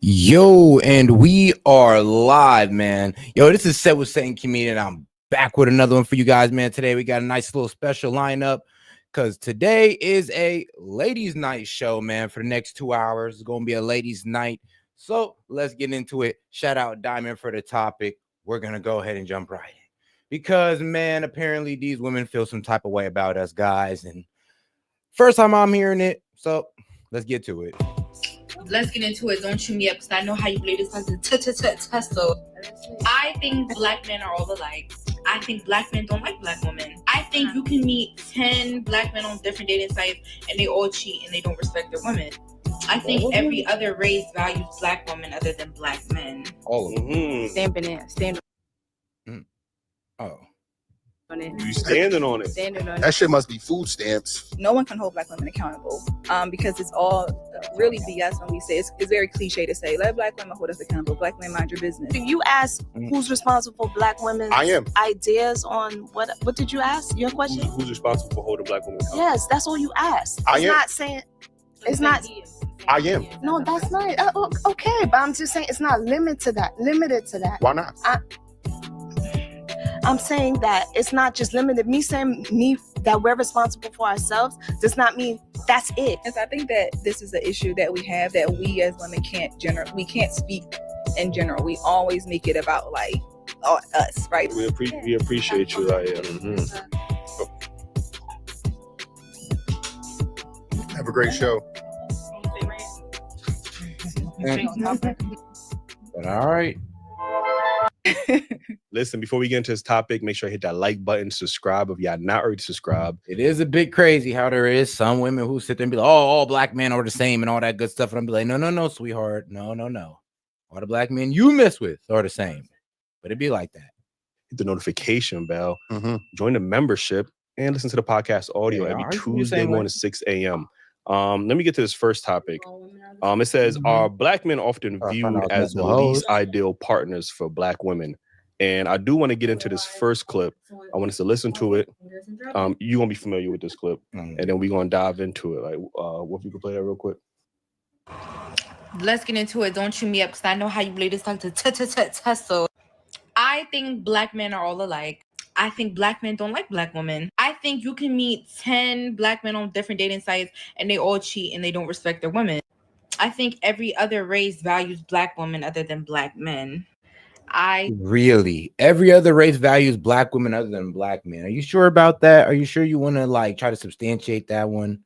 Yo, and we are live, man. Yo, this is Set with Satan Comedian. I'm back with another one for you guys, man. Today we got a nice little special lineup because today is a ladies' night show, man. For the next 2 hours, it's gonna be a ladies' night. So let's get into it. Shout out Diamond for the topic. We're gonna go ahead and jump right in because, man, apparently these women feel some type of way about us guys, and first time I'm hearing it. So let's get to it. Let's get into it. Don't chew me up because I know how you play this as a Tesla. I think black men are all alike. I think black men don't like black women. I think you can meet 10 black men on different dating sites and they all cheat and they don't respect their women. I think every other race values black women other than black men. All of them. Stand Oh. on it. You standing on it. Standing on That it. shit must be food stamps. No one can hold black women accountable because it's all really BS when we say it's very cliche to say let black women hold us accountable. Black men mind your business. You asked who's responsible for black women's I am. ideas on what did you ask? Your question? Who's responsible for holding black women accountable? Yes, that's all you asked. I It's am. not saying it's not. I am. No, that's not okay. But I'm just saying it's not limited to that. Why not? I'm saying that it's not just limited. Me saying that we're responsible for ourselves does not mean that's it. And so I think that this is an issue that we have that we as women we can't speak in general. We always make it about like us, right? We appreciate you. Have a great show. But all right. Listen, before we get into this topic, make sure you hit that like button, subscribe if y'all not already subscribed. It is a bit crazy how there is some women who sit there and be like, oh, all black men are the same and all that good stuff. And I'm be like, no, sweetheart. No. All the black men you mess with are the same. But it'd be like that. Hit the notification bell, join the membership, and listen to the podcast audio every Tuesday morning at 6 a.m. Let me get to this first topic. It says, are black men often viewed as the least ideal partners for black women? And I do want to get into this first clip. I want us to listen to it. You're going to be familiar with this clip. And then we're going to dive into it. Like, what if you could play that real quick? Let's get into it. Don't chew me up because I know how you play this as a Tesla. I think black men are all alike. I think black men don't like black women. I think you can meet 10 black men on different dating sites and they all cheat and they don't respect their women. I think every other race values black women other than black men. Really? Every other race values black women other than black men. Are you sure about that? Are you sure you want to like try to substantiate that one?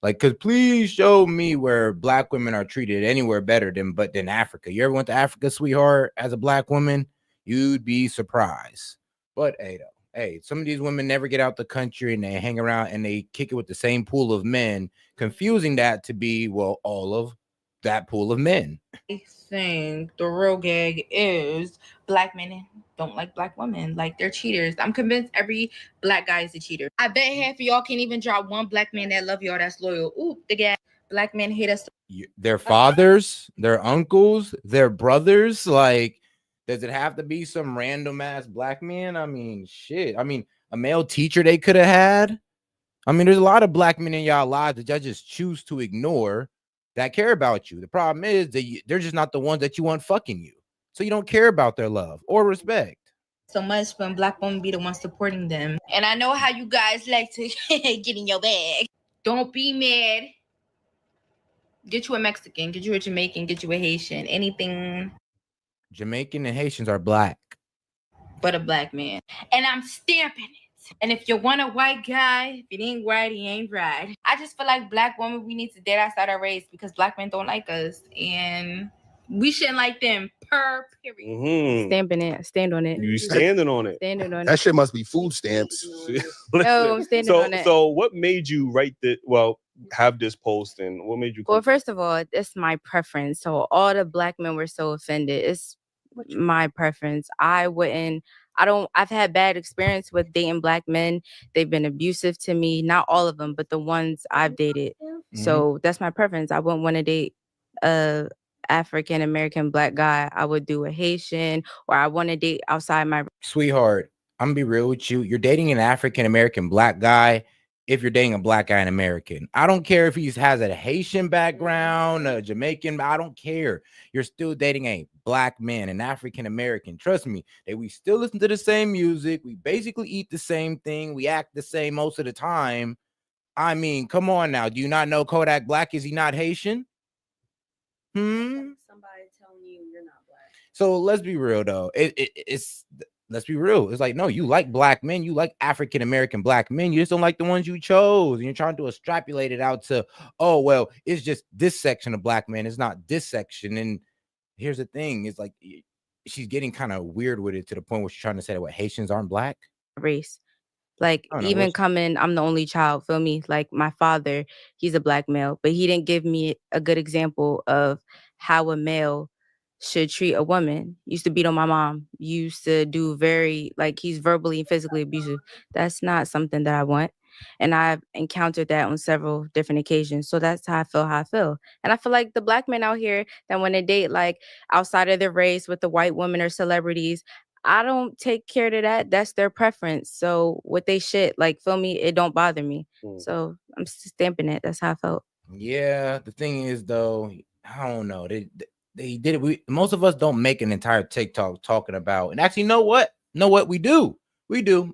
Like, because please show me where black women are treated anywhere better than Africa. You ever went to Africa, sweetheart, as a black woman? You'd be surprised. But hey, some of these women never get out the country and they hang around and they kick it with the same pool of men, confusing that to be, well, all of that pool of men. I think the real gag is black men don't like black women. Like, they're cheaters. I'm convinced every black guy is a cheater. I bet half of y'all can't even drop one black man that love y'all that's loyal. Ooh, the gag. Black men hate us. Their fathers, their uncles, their brothers, like, does it have to be some random ass black man? I mean, shit. I mean, a male teacher they could have had. I mean, there's a lot of black men in y'all lives that y'all just choose to ignore that care about you. The problem is that they're just not the ones that you want fucking you. So you don't care about their love or respect. So much when black women be the ones supporting them. And I know how you guys like to get in your bag. Don't be mad. Get you a Mexican, get you a Jamaican, get you a Haitian, anything. Jamaican and Haitians are black. But a black man. And I'm stamping it. And if you want a white guy, if it ain't white, he ain't right. I just feel like black women, we need to date outside our race because black men don't like us. And we shouldn't like them, period. Stand on it. You standing on it. Standing on it. That shit must be food stamps. No, I'm standing on it. So what made you write have this post, and what made you? Well, first of all, it's my preference. So all the black men were so offended. It's my preference. I've had bad experience with dating black men. They've been abusive to me. Not all of them, but the ones I've dated. So that's my preference. I wouldn't want to date a African American black guy. I would do a Haitian, or I want to date outside my. Sweetheart, I'm gonna be real with you. You're dating an African American black guy. if you're dating a black guy and American. I don't care if he has a Haitian background, a Jamaican, I don't care. You're still dating a black man, an African American. Trust me, that we still listen to the same music. We basically eat the same thing. We act the same most of the time. I mean, come on now. Do you not know Kodak Black? Is he not Haitian? Somebody telling you you're not black. So let's be real though. It's let's be real. It's like, no, you like black men, you like African American black men, you just don't like the ones you chose. And you're trying to extrapolate it out to, oh, well, it's just this section of black men, it's not this section. And here's the thing, it's like she's getting kind of weird with it to the point where she's trying to say that what Haitians aren't black. Race. Like even coming, I'm the only child, feel me? Like my father, he's a black male, but he didn't give me a good example of how a male should treat a woman. Used to beat on my mom. Used to do very, like, he's verbally and physically abusive. That's not something that I want. And I've encountered that on several different occasions. So that's how I feel. And I feel like the black men out here that when they date, like outside of their race with the white women or celebrities, I don't take care to that. That's their preference. So what they shit, like, feel me, it don't bother me. So I'm stamping it. That's how I felt. Yeah, the thing is though, I don't know. They did it. Most of us don't make an entire TikTok talking about, and actually, know what? We do.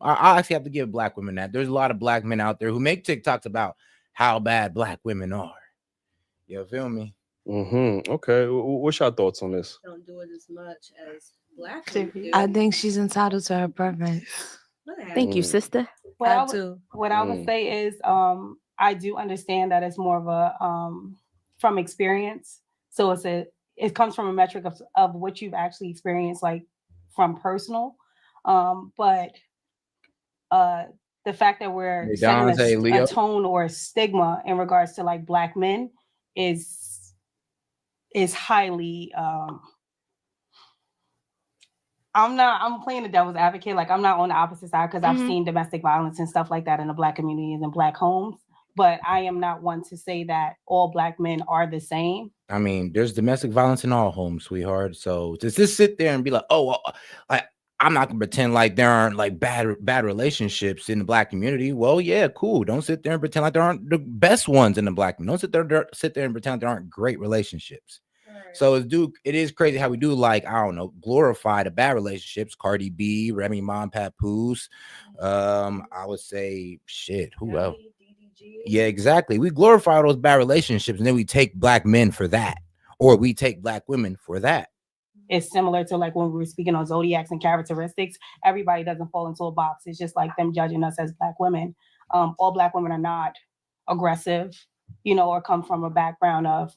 I actually have to give black women that. There's a lot of black men out there who make TikToks about how bad black women are. You feel me? Okay. What's your thoughts on this? Don't do it as much as black women do. I think she's entitled to her preference. Thank you, sister. What I would say is, I do understand that it's more of a from experience. So it comes from a metric of what you've actually experienced, like from personal. But the fact that we're setting a tone or a stigma in regards to like black men is highly I'm playing the devil's advocate. Like, I'm not on the opposite side because I've seen domestic violence and stuff like that in the black communities and black homes. But I am not one to say that all black men are the same. I mean, there's domestic violence in all homes, sweetheart. So to just sit there and be like, oh, well, I'm not gonna pretend like there aren't like bad relationships in the black community. Well, yeah, cool. Don't sit there and pretend like there aren't the best ones in the black community. Don't sit there and pretend there aren't great relationships. So it is crazy how we do, like, I don't know, glorify the bad relationships. Cardi B, Remy Ma, Papoose. I would say shit. Who else? Yeah, exactly. We glorify those bad relationships, and then we take black men for that, or we take black women for that. It's similar to like when we were speaking on zodiacs and characteristics. Everybody doesn't fall into a box. It's just like them judging us as black women. All black women are not aggressive, or come from a background of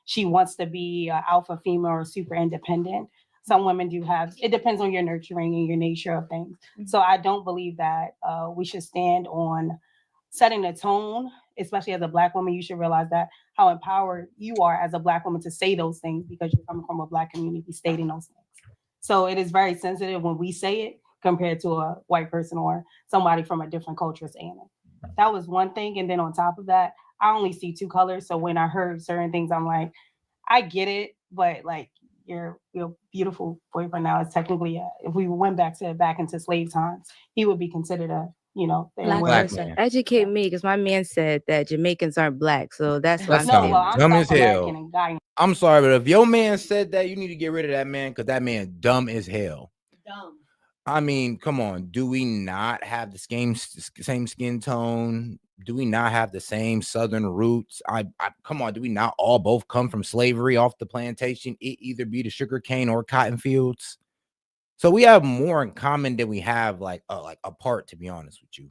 she wants to be an alpha female or super independent. Some women do have, it depends on your nurturing and your nature of things. So I don't believe that we should stand on setting the tone, especially as a black woman. You should realize that how empowered you are as a black woman to say those things because you're coming from a black community stating those things. So it is very sensitive when we say it compared to a white person or somebody from a different culture saying it. That was one thing. And then on top of that, I only see two colors. So when I heard certain things, I'm like, I get it, but like your beautiful boyfriend now is technically, if we went back into slave times, he would be considered a, black person. Educate me, because my man said that Jamaicans aren't black, so that's what I'm dumb as hell. I'm sorry, but if your man said that, you need to get rid of that man, because that man dumb as hell. Dumb. I mean, come on. Do we not have the same skin tone? Do we not have the same Southern roots? Come on. Do we not all both come from slavery off the plantation? It either be the sugar cane or cotton fields. So we have more in common than we have like apart, to be honest with you.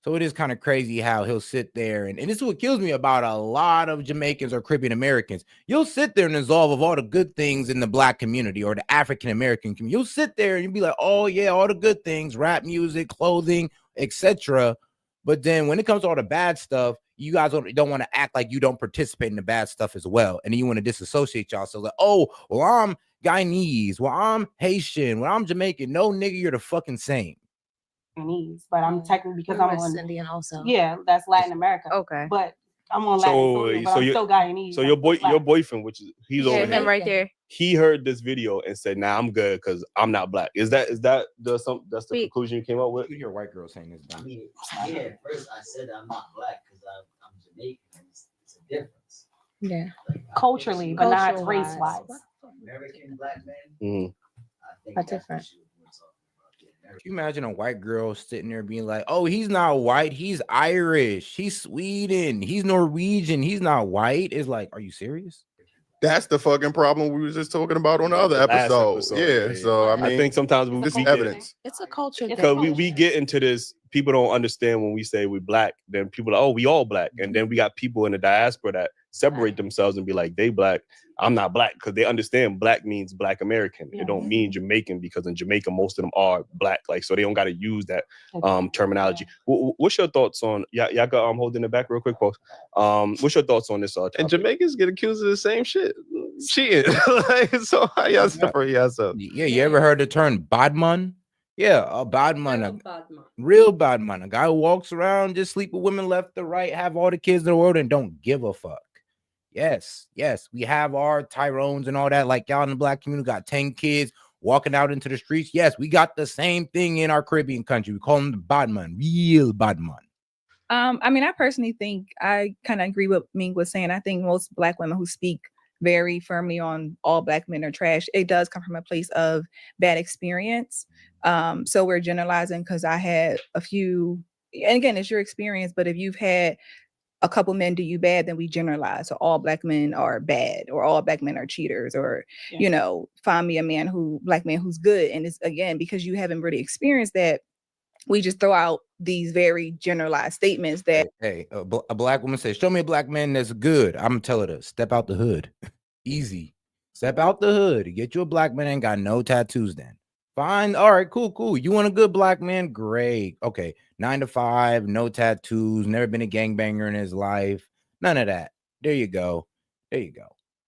So it is kind of crazy how he'll sit there, and this is what kills me about a lot of Jamaicans or Caribbean Americans. You'll sit there and absolve of all the good things in the black community or the African American community. You'll sit there and you'll be like, oh yeah, all the good things, rap music, clothing, etc. But then when it comes to all the bad stuff, you guys don't want to act like you don't participate in the bad stuff as well. And then you want to disassociate y'all. So like, oh, well, I'm Guyanese, well, I'm Haitian, well, I'm Jamaican. No, nigga, you're the fucking same. But I'm technically, because I'm on Indian also. Yeah, that's Latin America. Okay. But I'm on Latin, but I'm still Guyanese. So your boyfriend, which is he's over him here, right there. he heard this video and said, "Nah, I'm good because I'm not black." Is that that's the conclusion you came up with? You hear white girl saying this. I mean, yeah. At first, I said I'm not black because I'm Jamaican. It's a difference. Yeah. Like, Culturally, but not race-wise. American black men. Mm. I think That's different. Can you imagine a white girl sitting there being like, "Oh, he's not white. He's Irish. He's Sweden. He's Norwegian. He's not white." It's like, are you serious? That's the fucking problem we were just talking about on the other episode. Yeah. So I mean, I think sometimes this is evidence. It's a culture thing. Because we get into this, people don't understand when we say we're black. Then people are, oh, we all black, and then we got people in the diaspora that separate themselves and be like, they black. I'm not black, because they understand black means black American. It don't mean Jamaican, because in Jamaica most of them are black. Like, so they don't got to use that terminology. What's your thoughts on y'all got holding it back real quick, folks? What's your thoughts on this? And Jamaicans get accused of the same shit, cheating. Like, so how y'all separate yourself? Yeah, you ever heard the term badman? Yeah, a badman, real badman, a guy who walks around, just sleep with women left to right, have all the kids in the world, and don't give a fuck. Yes, we have our Tyrones and all that. Like, y'all in the black community got 10 kids walking out into the streets. Yes, we got the same thing in our Caribbean country. We call them the badman, real badman. I mean, I personally think I kind of agree with Ming was saying. I think most black women who speak very firmly on all black men are trash, it does come from a place of bad experience. So we're generalizing because I had a few, and again, it's your experience, but if you've had a couple men do you bad, then we generalize. So all black men are bad, or all black men are cheaters, or, you know, find me a black man who's good. And it's, again, because you haven't really experienced that, we just throw out these very generalized statements that. Hey, a black woman says, "Show me a black man that's good." I'm gonna tell her to step out the hood. Easy. Step out the hood. Get you a black man, ain't got no tattoos then. Fine. All right, cool. You want a good black man? Great. Okay. 9 to 5, no tattoos, never been a gangbanger in his life. None of that. There you go.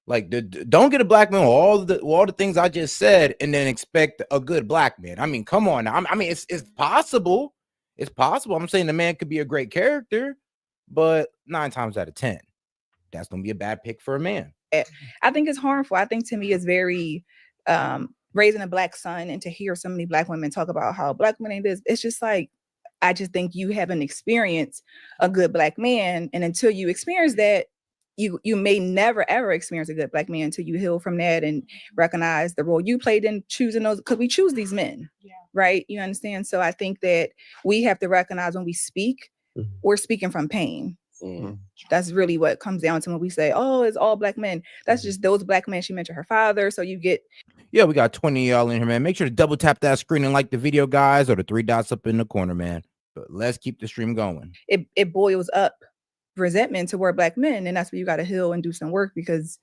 Like, don't get a black man with all the things I just said and then expect a good black man. I mean, come on now. I mean, it's possible. It's possible. I'm saying the man could be a great character, but 9 times out of 10, that's gonna be a bad pick for a man. I think it's harmful. I think, to me, it's very raising a black son, and to hear so many black women talk about how black men ain't this, it's just like, I just think you haven't experienced a good black man, and until you experience that, you may never ever experience a good black man until you heal from that and recognize the role you played in choosing those, because we choose these men, right? You understand? So I think that we have to recognize when we speak, we're speaking from pain. That's really what it comes down to when we say, "Oh, it's all black men." That's just those black men. She mentioned her father, so you get. Yeah, we got 20 of y'all in here, man. Make sure to double tap that screen and like the video, guys, or the 3 dots up in the corner, man. But let's keep the stream going. It boils up resentment toward black men, and that's where you got to heal and do some work, because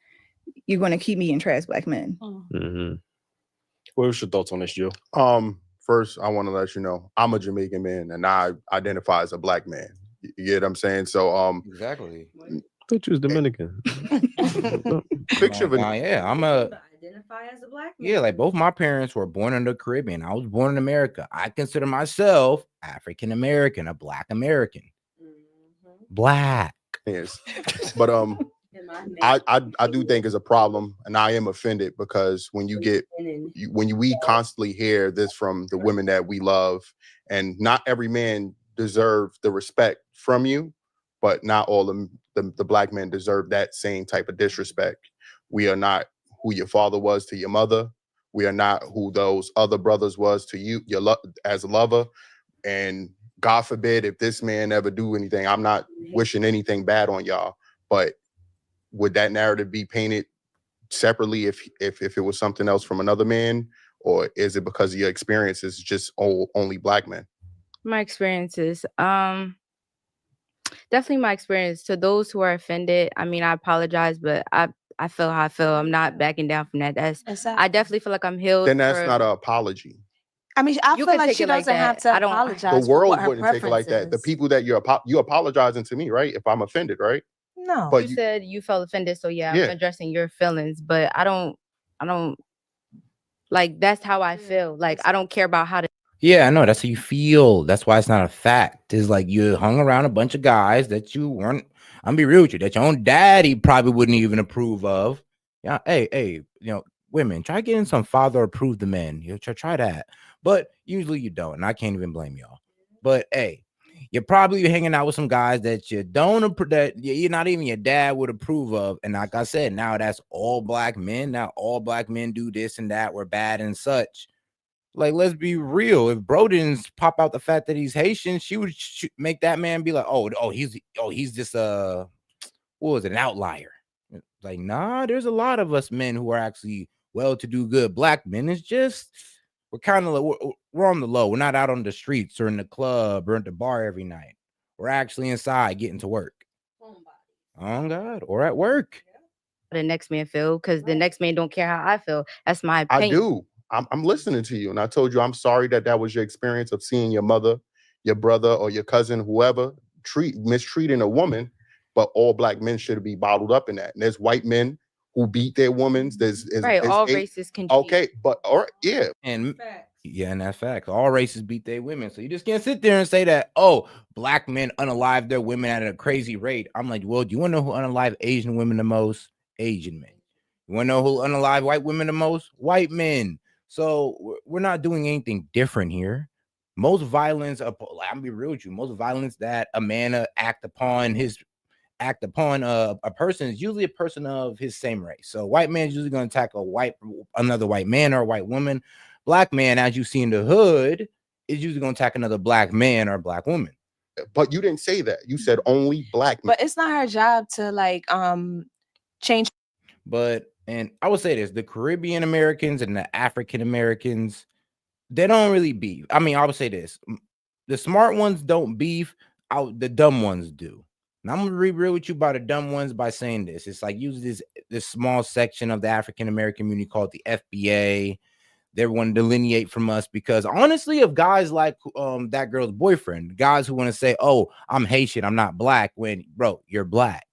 you're going to keep meeting trash black men. What's your thoughts on this, Joe? First, I want to let you know I'm a Jamaican man, and I identify as a black man. You get what I'm saying? So exactly. I thought you was Dominican. Picture of I'm identify as a black man. Yeah, like both my parents were born in the Caribbean. I was born in America. I consider myself African American, a black American. Black. Yes. But I do think it's a problem, and I am offended, because when we constantly hear this from the women that we love, and not every man deserve the respect from you, but not all the black men deserve that same type of disrespect. We are not who your father was to your mother. We are not who those other brothers was to you, as a lover. And God forbid if this man ever do anything, I'm not wishing anything bad on y'all, but would that narrative be painted separately if it was something else from another man, or is it because of your experiences just only black men? My experiences, definitely my experience. To those who are offended, I mean, I apologize, but I feel how I feel. I'm not backing down from that. I definitely feel like I'm healed. Then that's not an apology. I mean, I feel like she doesn't have to apologize. The world wouldn't take it like that. The people that you apologizing to me, right? If I'm offended, right? No. But you said you felt offended, so I'm addressing your feelings. But I don't like, that's how I feel. Like, I don't care about how to. Yeah, I know. That's how you feel. That's why it's not a fact. It's like you hung around a bunch of guys that you weren't I'm be real with you, that your own daddy probably wouldn't even approve of. Yeah, hey, women, try getting some father approved men. Try that. But usually you don't, and I can't even blame y'all. But hey, you're probably hanging out with some guys that you don't that you're not even your dad would approve of. And like I said, now that's all black men. Now all black men do this and that. We're bad and such. Like, let's be real. If bro didn't pop out the fact that he's Haitian, she would make that man be like, he's just what was it, an outlier? Like, nah, there's a lot of us men who are actually well-to-do, good black men. It's just we're kind of we're on the low. We're not out on the streets or in the club or at the bar every night. We're actually inside getting to work. Oh God, or at work. The next man feel, because the next man don't care how I feel. That's my opinion. I do. I'm listening to you, and I told you I'm sorry that was your experience of seeing your mother, your brother, or your cousin, whoever, mistreating a woman. But all black men should be bottled up in that. And there's white men who beat their women. All races can cheat. Okay, but yeah, and that's facts. All races beat their women, so you just can't sit there and say that. Oh, black men unalive their women at a crazy rate. I'm like, well, do you want to know who unalive Asian women the most? Asian men. You want to know who unalive white women the most? White men. So we're not doing anything different here. Most violence, I'm be real with you. Most violence that a man act upon a person is usually a person of his same race. So white man is usually going to attack another white man or a white woman. Black man, as you see in the hood, is usually going to attack another black man or black woman. But you didn't say that. You said only black men. But it's not her job to change. And I would say this: the Caribbean Americans and the African Americans, they don't really beef. I mean, I would say this: the smart ones don't beef. The dumb ones do. And I'm gonna be real with you about the dumb ones by saying this. It's like use this small section of the African American community called the FBA. They want to delineate from us because honestly, of guys like that girl's boyfriend, guys who want to say, "Oh, I'm Haitian, I'm not black," when bro, you're black.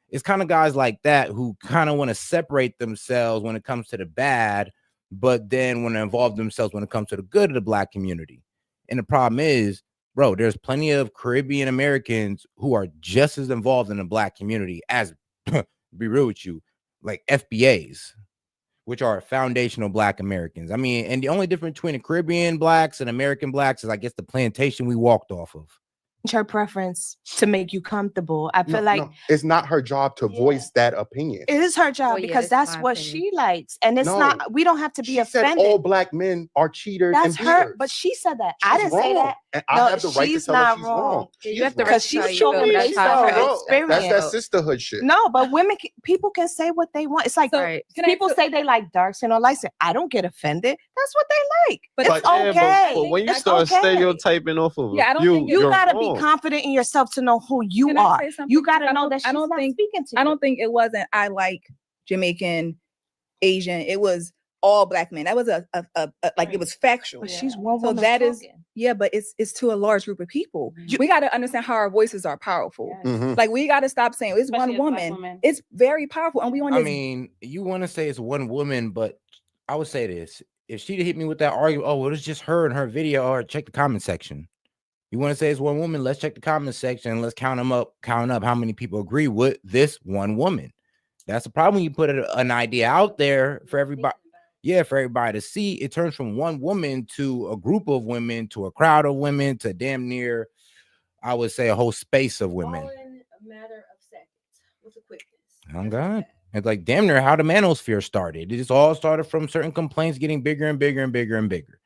It's kind of guys like that who kind of want to separate themselves when it comes to the bad, but then want to involve themselves when it comes to the good of the black community. And the problem is, bro, there's plenty of Caribbean Americans who are just as involved in the black community as, be real with you, like FBAs, which are foundational black Americans. I mean, and the only difference between the Caribbean blacks and American blacks is, I guess, the plantation we walked off of. Her preference to make you comfortable. I feel like it's not her job to voice that opinion. It is her job because that's what she likes, and it's not. We don't have to be offended. Said all black men are cheaters. That's and her, but she said that. I didn't say that. And I have the right to tell her she's wrong. You have to because she's talking based on her experience. That's that sisterhood shit. No, but people can say what they want. It's like people say they like dark skin or light skin. I don't get offended. That's what they like. But it's okay. But when you start stereotyping off of you gotta be confident in yourself to know who you are. You gotta know that she's not speaking to you. I don't think it wasn't I like Jamaican, Asian. It was all black men. That was it was factual. But she's one woman. So that is but it's to a large group of people. We got to understand how our voices are powerful. Like we got to stop saying it's one woman. It's very powerful, and we want. I mean, you want to say it's one woman, but I would say this: if she'd hit me with that argument, oh, well, it's just her and her video, or check the comment section. You want to say it's one woman? Let's check the comment section and let's count up how many people agree with this one woman. That's the problem. You put an idea out there for everybody. Yeah, for everybody to see. It turns from one woman to a group of women to a crowd of women to damn near, I would say, a whole space of women. All in a matter of seconds with a quickness. Oh God. It's like damn near how the manosphere started. It just all started from certain complaints getting bigger and bigger and bigger and bigger.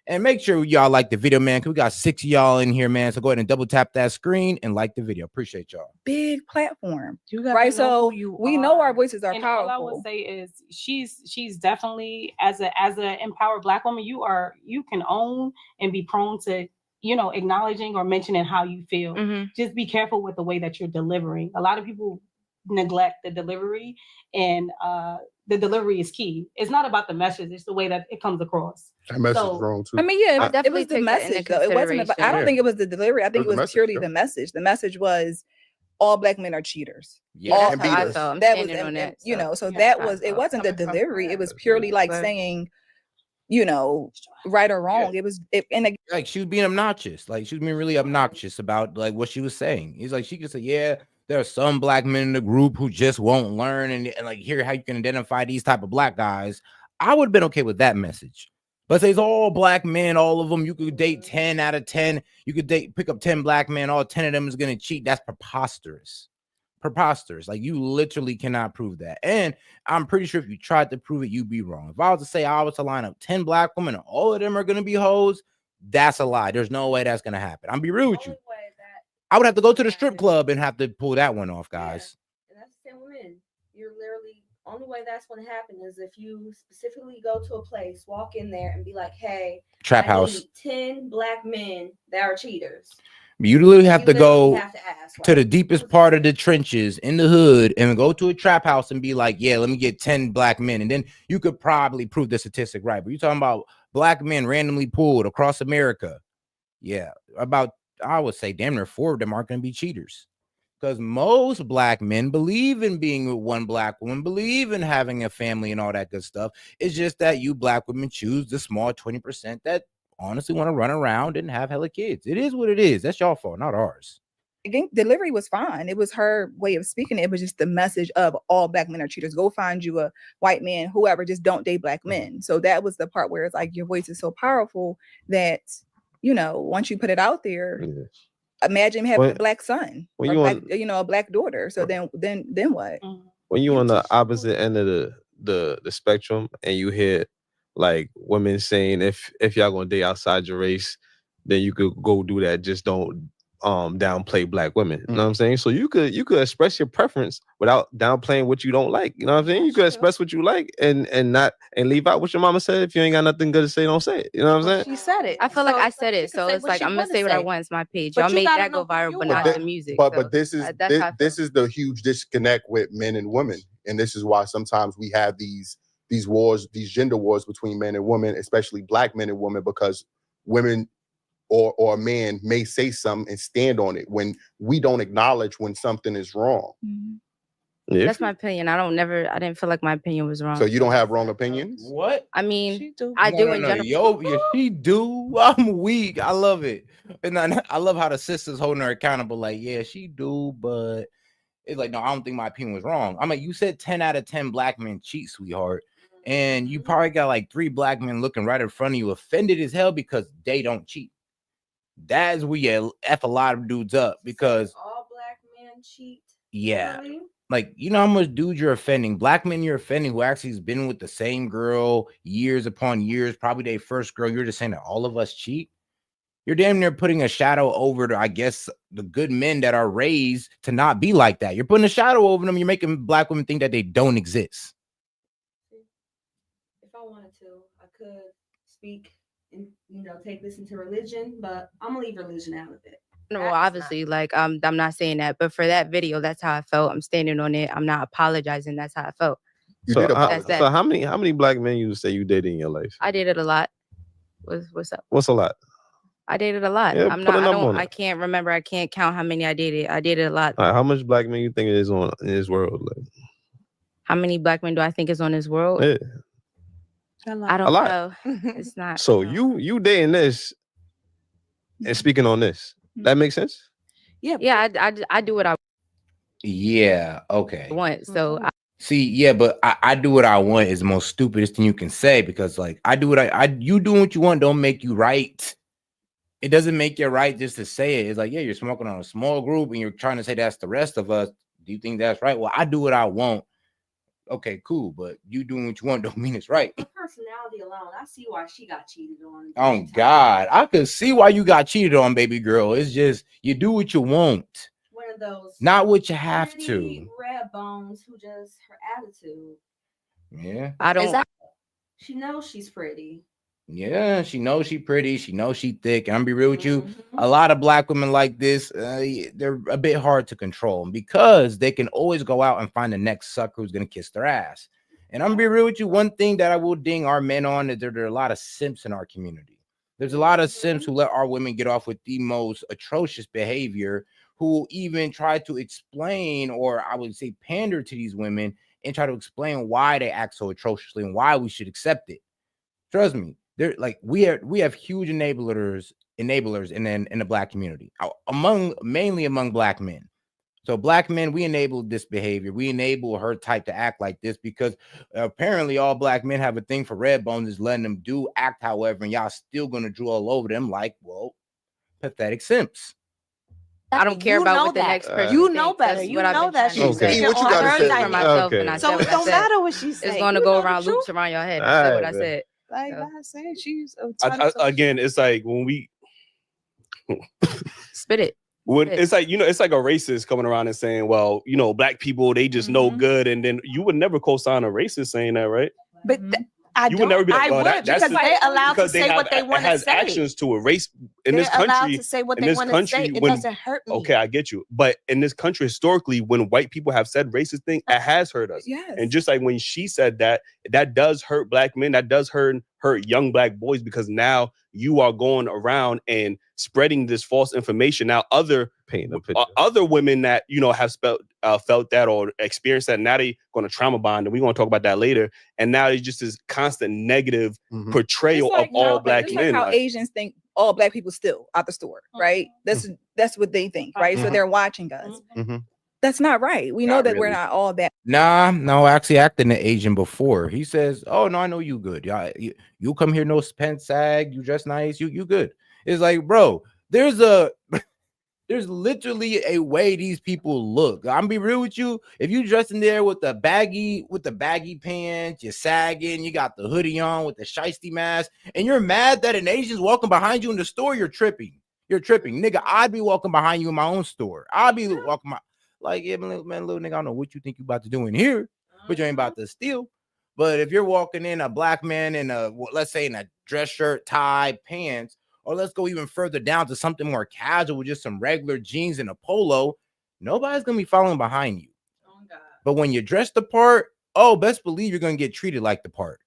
And make sure y'all like the video, man, because we got 6 of y'all in here, man. So go ahead and double tap that screen and like the video. Appreciate y'all. Big platform, right? So we know our voices are powerful. All I would say is she's definitely as a empowered black woman, you can own and be prone to acknowledging or mentioning how you feel. Just be careful with the way that you're delivering. A lot of people neglect the delivery, and the delivery is key. It's not about the message; it's the way that it comes across. That message is wrong too. I mean, it was the message though. It wasn't about. I don't think it was the delivery. I think it was purely the message. The message was all black men are cheaters. Yeah, that was so that was. It wasn't the delivery. It was purely like saying, right or wrong. It was like she was being obnoxious. Like she was being really obnoxious about like what she was saying. He's like she could say, yeah, there are some black men in the group who just won't learn and like hear how you can identify these type of black guys. I would have been okay with that message. But say it's all black men, all of them. You could date 10 out of 10. You could pick up 10 black men. All 10 of them is going to cheat. That's preposterous. Preposterous. Like, you literally cannot prove that. And I'm pretty sure if you tried to prove it, you'd be wrong. If I was to say I was to line up 10 black women and all of them are going to be hoes, that's a lie. There's no way that's going to happen. I'm be real with you. I would have to go to the strip club and have to pull that one off, guys. Yeah. And that's the same with men. You're literally, only way that's going to happen is if you specifically go to a place, walk in there and be like, hey, trap house, 10 black men that are cheaters. You literally have to go to the deepest part of the trenches in the hood and go to a trap house and be like, yeah, let me get 10 black men. And then you could probably prove the statistic right. But you're talking about black men randomly pulled across America. Yeah, about, I would say damn near 4 of them aren't going to be cheaters. Because most black men believe in being with one black woman, believe in having a family and all that good stuff. It's just that you black women choose the small 20% that honestly want to run around and have hella kids. It is what it is. That's y'all fault, not ours. Again, delivery was fine. It was her way of speaking. It was just the message of all black men are cheaters. Go find you a white man, whoever, just don't date black men. So that was the part where it's like your voice is so powerful that, you know, once you put it out there, imagine having a black son or a black daughter. So then what? When you on the opposite end of the spectrum and you hear like women saying if y'all gonna date outside your race, then you could go do that. Just don't downplay black women. You know what I'm saying? So you could express your preference without downplaying what you don't like. You know what I'm saying? You could express what you like and leave out what your mama said. If you ain't got nothing good to say, don't say it. You know what I'm saying? She said it. I feel like I said it. So it's like I'm gonna say what I want. It's my page. Y'all make that go viral, but not the music. But this is the huge disconnect with men and women. And this is why sometimes we have these wars, these gender wars between men and women, especially black men and women, because women or a man may say something and stand on it when we don't acknowledge when something is wrong. Mm-hmm. Yeah. That's my opinion. I didn't feel like my opinion was wrong. So you don't have wrong opinions? What? I mean, I do in general. Yo, she do. I'm weak. I love it. And I love how the sister's holding her accountable. Like, yeah, she do, but it's like, no, I don't think my opinion was wrong. I'm like, you said 10 out of 10 black men cheat, sweetheart. And you probably got like 3 black men looking right in front of you, offended as hell because they don't cheat. That is where you F a lot of dudes up because all black men cheat. Yeah. Really? Like, you know how much dudes you're offending? Black men you're offending who actually has been with the same girl years upon years, probably their first girl. You're just saying that all of us cheat. You're damn near putting a shadow over to, I guess, the good men that are raised to not be like that. You're putting a shadow over them. You're making black women think that they don't exist. If I wanted to, I could speak and, take this into religion, but I'm gonna leave religion out of it. No, well, obviously, like I'm not saying that, but for that video, that's how I felt. I'm standing on it. I'm not apologizing. That's how I felt. So how many black men you say you dated in your life? I dated a lot. What's up? What's a lot? I dated a lot. Yeah, I can't remember. I can't count how many I dated. I dated a lot. All right, how much black men you think it is in this world? Like? How many black men do I think is on this world? Yeah. I don't know. It's not. So you dating this and speaking on this. That makes sense? Yeah. I do what I okay. want. So but I do what I want is the most stupidest thing you can say, because like I do what you doing what you want don't make you right. It doesn't make you right just to say it. It's like, yeah, you're smoking on a small group and you're trying to say that's the rest of us. Do you think that's right? Well, I do what I want. Okay, cool, but you doing what you want don't mean it's right. Her personality alone, I see why she got cheated on. Oh God, I could see why you got cheated on, baby girl. It's just you do what you want. One of those, not what you have to. Red bones who just her attitude. Yeah, I don't. She knows she's pretty. Yeah, she knows she's pretty. She knows she's thick. And I'm be real with you. A lot of black women like this, they're a bit hard to control because they can always go out and find the next sucker who's going to kiss their ass. And I'm be real with you. One thing that I will ding our men on is there are a lot of simps in our community. There's a lot of simps who let our women get off with the most atrocious behavior, who even try to explain, or I would say pander to these women and try to explain why they act so atrociously and why we should accept it. Trust me. They're like we have huge enablers in the black community, mainly among black men. So black men, we enable this behavior. We enable her type to act like this because apparently all black men have a thing for red bones, is letting them act however, and y'all still gonna draw all over them like, well, pathetic simps. I don't care about what the next person You know thinks. better. That's You what I've know been that trying to she's say. E, what you gotta say? for myself, Okay. and I So said it what I don't said. matter what she said. It's going to You go know the around loops truth. around your head. I said what I said. Like So. I said, she's Again, it's like when we Spit it. it's like, it's like a racist coming around and saying, well, black people, they just know good, and then you would never co-sign a racist saying that, right? But You would never be like, I would, because they're allowed to say what they want to say. It has actions to it. Race in They're this country, allowed to say what they want to say. It doesn't hurt me. Okay, I get you. But in this country, historically, when white people have said racist things, it has hurt us. Yes. And just like when she said that, that does hurt black men. That does hurt young black boys, because now you are going around and spreading this false information. Now other women that have felt that or experienced that, now they going to trauma bond, and we're going to talk about that later. And now it's just this constant negative portrayal of all black men. Like how Asians think all black people steal out the store, right? That's what they think, right? So they're watching us. That's not right. We know that we're not all that. Nah, no, actually acting the Asian before. He says, "Oh no, I know you good. Yeah, you come here, no pants sag. You dress nice. You good." It's like, bro, there's literally a way these people look. I'm be real with you. If you dress in there with the baggy pants, you're sagging, you got the hoodie on with the shiesty mask, and you're mad that an Asian's walking behind you in the store, you're tripping. You're tripping, nigga. I'd be walking behind you in my own store. I'd be walking my. Like, yeah, man, little nigga, I don't know what you think you about to do in here, but you ain't about to steal. But if you're walking in a black man in let's say in a dress shirt, tie, pants, or let's go even further down to something more casual with just some regular jeans and a polo, nobody's going to be following behind you. Oh, God. But when you're dressed the part, best believe you're going to get treated like the part.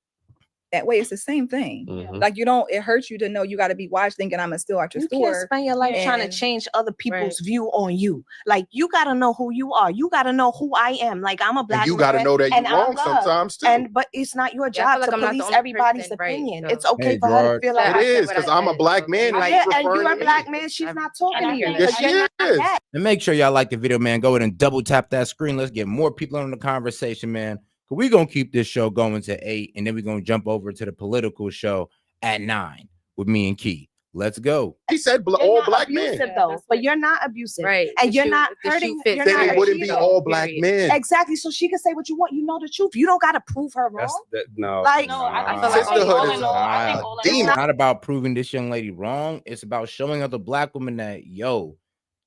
That way, it's the same thing. Like it hurts you to know you got to be watched thinking I'm gonna steal out your store. You can't spend your life trying to change other people's view on you. Like, you got to know who you are. You got to know who I am. Like, I'm a black man. You got to know that you're wrong sometimes too. But it's not your job to police everybody's opinion. It's okay for her to feel like it is, because I'm a black man. And you're a black man. She's not talking to you. Yes, she is. And make sure y'all like the video, man. Go ahead and double tap that screen. Let's get more people on the conversation, man. We're going to keep this show going to 8, and then we're going to jump over to the political show at 9 with me and Key. Let's go. He said all black men. Though, but you're not abusive. Right. And you're not hurting. Then it wouldn't be all black men. Exactly. So she can say what you want. You know the truth. You don't got to prove her wrong. No. Like, I feel like it's not about proving this young lady wrong. It's about showing other black women that,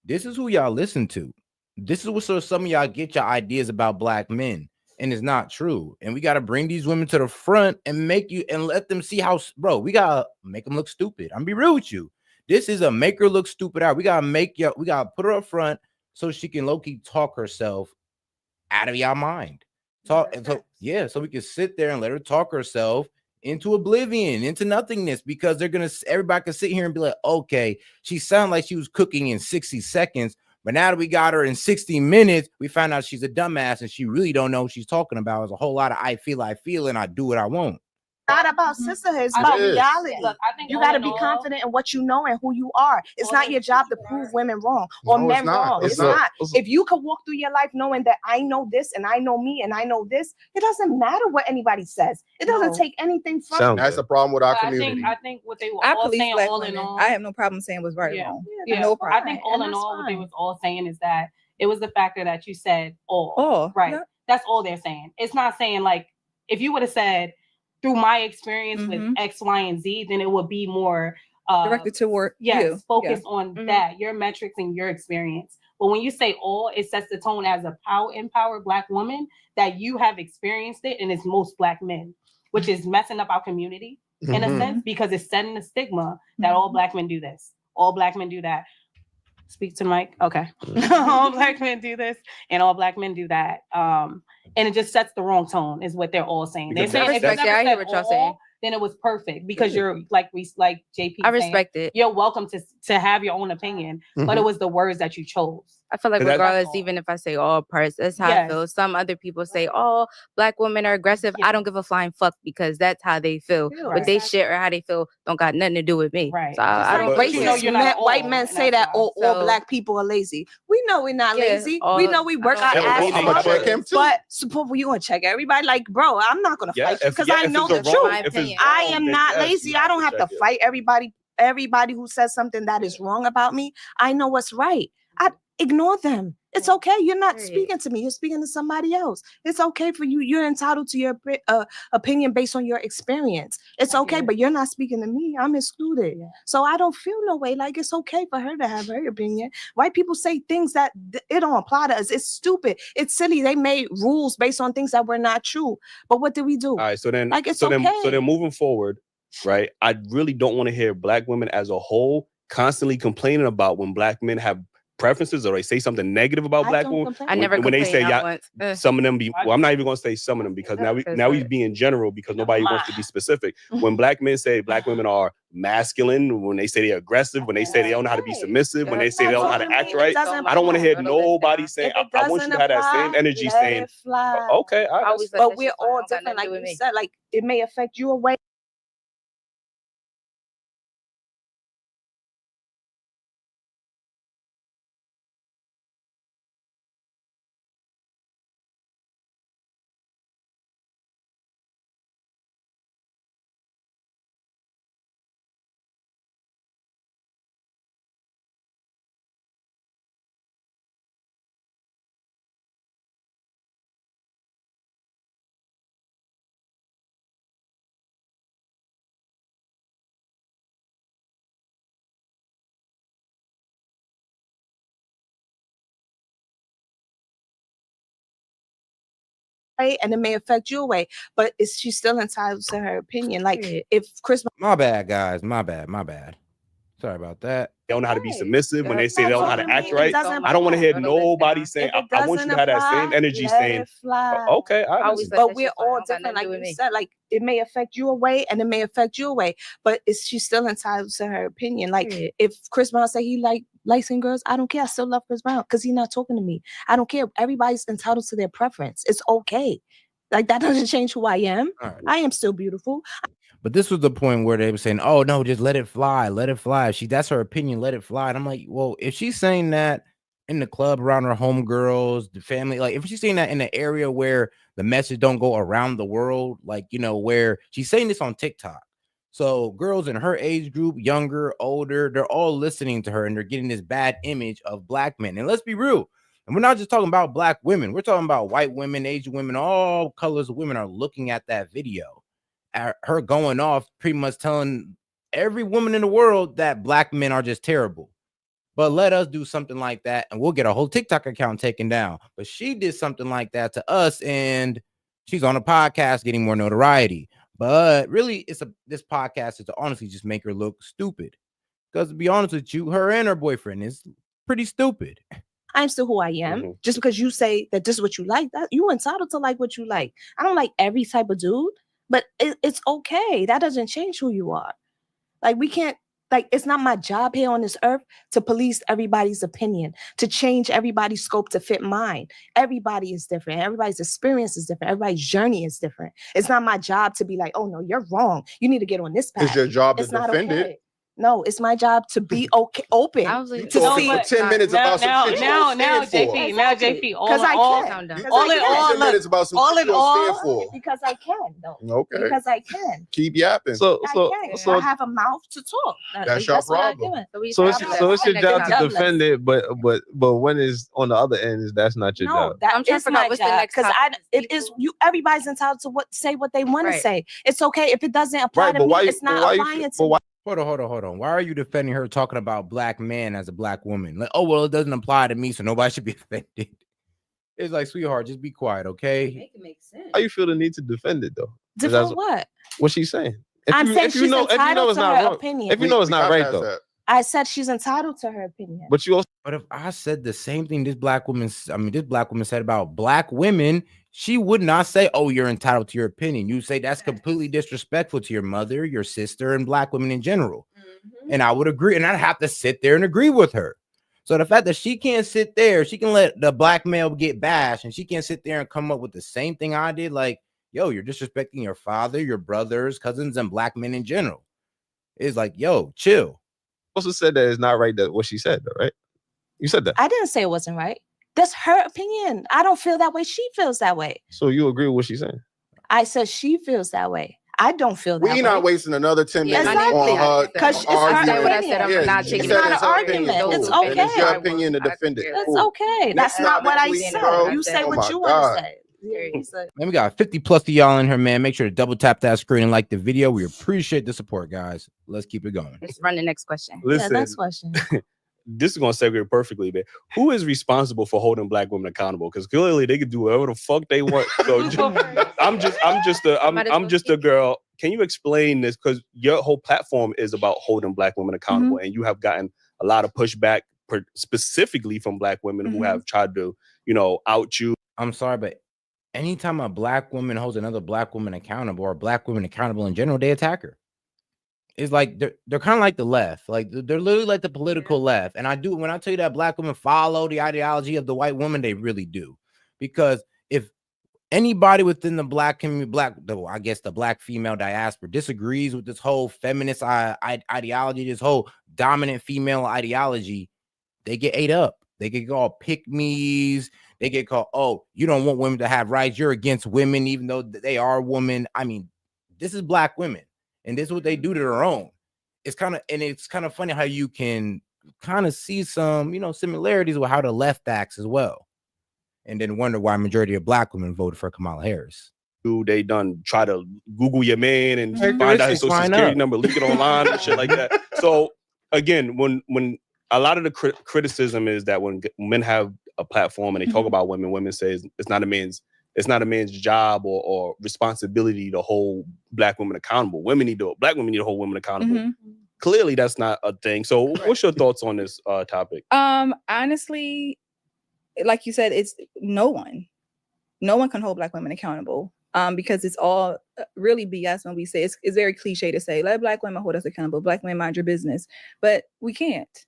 this is who y'all listen to. This is what some of y'all get your ideas about black men. And it's not true. And we got to bring these women to the front and let them see how, bro, we got to make them look stupid. I'm gonna be real with you. This is a make her look stupid out. We got to put her up front so she can low-key talk herself out of y'all mind. So we can sit there and let her talk herself into oblivion, into nothingness, because everybody can sit here and be like, okay, she sounded like she was cooking in 60 seconds. But now that we got her in 60 minutes, we found out she's a dumbass and she really don't know what she's talking about. There's a whole lot of I feel and I do what I want. Not about sisterhood. It's about reality. Look, I think you got to be confident in what you know and who you are. It's not your job to prove women wrong or men wrong. It's not. If you could walk through your life knowing that I know this and I know me and I know this, it doesn't matter what anybody says. It doesn't take anything from That's the problem with our community. I think what they were all saying all in all. I have no problem saying was right or wrong. No problem. I think all in all, what they was all saying is that it was the factor that you said all. Right. Yeah. That's all they're saying. It's not saying like, if you would have said, through my experience with X, Y, and Z, then it would be more directed toward you. Focused on that, your metrics and your experience. But when you say all, it sets the tone as a empowered black woman that you have experienced it, and it's most black men, which is messing up our community in a sense, because it's setting the stigma that all black men do this, all black men do that. Speak to Mike. Okay. All black men do this and all black men do that. And it just sets the wrong tone is what they're all saying. They're saying if you I hear what y'all saying. Then it was perfect because you're like JP. I respect it. You're welcome to to have your own opinion, but it was the words that you chose. I feel like regardless, even if I say all parts, that's how I feel. Some other people say, "Oh, black women are aggressive." I don't give a flying fuck because that's how they feel. But they shit or how they feel don't got nothing to do with me. Right. So I don't Racist white men say that all black people are lazy. We know we're not lazy. We know we work our ass off. But suppose you gonna check everybody like, bro, I'm not gonna fight you because I know the truth. I am not lazy. I don't have to fight everybody who says something that is wrong about me. I know what's right. I ignore them. It's okay. You're not speaking to me. You're speaking to somebody else. It's okay for you. You're entitled to your opinion based on your experience. It's okay, but you're not speaking to me. I'm excluded. So I don't feel no way. Like, it's okay for her to have her opinion. White people say things that it don't apply to us. It's stupid. It's silly. They made rules based on things that were not true. But what do we do? All right. So then, like, it's so okay. then moving forward, right? I really don't want to hear black women as a whole constantly complaining about when black men have preferences or they say something negative about black women. I never when they say some of them be well, I'm not even gonna say some of them because now we being general because nobody wants to be specific. When black men say black women are masculine, when they say they're aggressive, when they say they don't know how to be submissive, when they say they don't know how to act right, I don't want to hear nobody saying I want you to have that same energy saying okay, but we're all different. Like you said, like it may affect you away. And it may affect you away, but is she still entitled to her opinion? Like if Chris, my bad, guys, my bad. Sorry about that. They don't know how to be submissive when they say they don't know how to act right. I don't want to hear nobody saying I want you to have that same energy saying okay, but we're all different. Like you said, like it may affect you away and it may affect you away, but is she still entitled to her opinion? Like if Chris Brown say he like light-skinned girls, I don't care. I still love Chris Brown because he's not talking to me. I don't care. Everybody's entitled to their preference. It's okay. Like that doesn't change who I am. Right. I am still beautiful. But this was the point where they were saying, "Oh no, just let it fly, let it fly." That's her opinion, let it fly. And I'm like, well, if she's saying that in the club around her homegirls, the family, like if she's saying that in an area where the message don't go around the world, like where she's saying this on TikTok, so girls in her age group, younger, older, they're all listening to her and they're getting this bad image of black men. And let's be real. And we're not just talking about black women. We're talking about white women, Asian women, all colors of women are looking at that video. At her going off, pretty much telling every woman in the world that black men are just terrible. But let us do something like that and we'll get a whole TikTok account taken down. But she did something like that to us and she's on a podcast getting more notoriety. But really, this podcast is to honestly just make her look stupid. Because to be honest with you, her and her boyfriend is pretty stupid. I'm still who I am. Just because you say that this is what you like, that you entitled to like what you like. I don't like every type of dude, but it's okay. That doesn't change who you are. Like we can't, like it's not my job here on this earth to police everybody's opinion, to change everybody's scope to fit mine. Everybody is different. Everybody's experience is different. Everybody's journey is different. It's not my job to be like, oh no, you're wrong. You need to get on this path. It's your job to defend it. No, it's my job to be open. To see for 10 minutes about some shit now, JP, because I can. All in all, because I can. No, okay. Because I can. Keep yapping. So I have a mouth to talk. That's your problem. So it's your job to defend it, but when it's on the other end, that's not your job. I'm trying to figure out what's the next because it is you. Everybody's entitled to say what they want to say. It's okay if it doesn't apply to me. It's not applying to me. Hold on. Why are you defending her talking about black men as a black woman? Like, oh, well, it doesn't apply to me, so nobody should be offended. It's like, sweetheart, just be quiet, okay? Make it make sense. How you feel the need to defend it, though? Defend what? What she's saying. I'm saying she's entitled to her opinion. If you know it's not right, though. I said she's entitled to her opinion. But if I said the same thing this black woman said about black women, she would not say, oh, you're entitled to your opinion. You say that's completely disrespectful to your mother, your sister, and black women in general. And I would agree, and I'd have to sit there and agree with her. So the fact that she can't sit there, she can let the black male get bashed, and she can't sit there and come up with the same thing I did. Like, yo, you're disrespecting your father, your brothers, cousins, and black men in general. It's like, yo, chill. Also said that it's not right that what she said, though, right? You said that. I didn't say it wasn't right. That's her opinion. I don't feel that way. She feels that way. So you agree with what she's saying? I said she feels that way. I don't feel that way. We're not wasting another 10 minutes on her. Because it's her what I said. I'm not she taking said it's not it's an her argument. opinion. It's Cool. And it's your okay. opinion to defend it. It's Cool. okay. Next That's not what I topic, said. bro. You say Oh what my you want God. to say. Man, we got 50 plus of y'all in here, man. Make sure to double tap that screen and like the video. We appreciate the support, guys. Let's keep it going. Let's run the next question. Listen, next question. This is going to segue perfectly, man. Who is responsible for holding black women accountable? Because clearly they could do whatever the fuck they want. So I'm just a girl. Can you explain this? Because your whole platform is about holding black women accountable, and you have gotten a lot of pushback, specifically from black women who have tried to, out you. I'm sorry, but anytime a black woman holds another black woman accountable, or black women accountable in general, they attack her. It's like they're kind of like the left, like they're literally like the political left. And when I tell you that black women follow the ideology of the white woman, they really do. Because if anybody within the black community, I guess the black female diaspora disagrees with this whole feminist ideology, this whole dominant female ideology, they get ate up. They get called pick-me's. They get called, oh, you don't want women to have rights. You're against women, even though they are women. I mean, this is black women. And this is what they do to their own. It's kind of funny how you can kind of see some, similarities with how the left acts as well. And then wonder why majority of black women voted for Kamala Harris. They done try to Google your man and find out his social security number, leak it online and shit like that. So again, when a lot of the criticism is that when men have a platform and they talk about women say it's not a man's job or responsibility to hold black women accountable. Black women need to hold women accountable. Clearly, that's not a thing. So, what's your thoughts on this topic? Honestly, like you said, it's no one can hold black women accountable. Because it's all really BS when we say it's very cliche to say let black women hold us accountable. Black women mind your business, but we can't.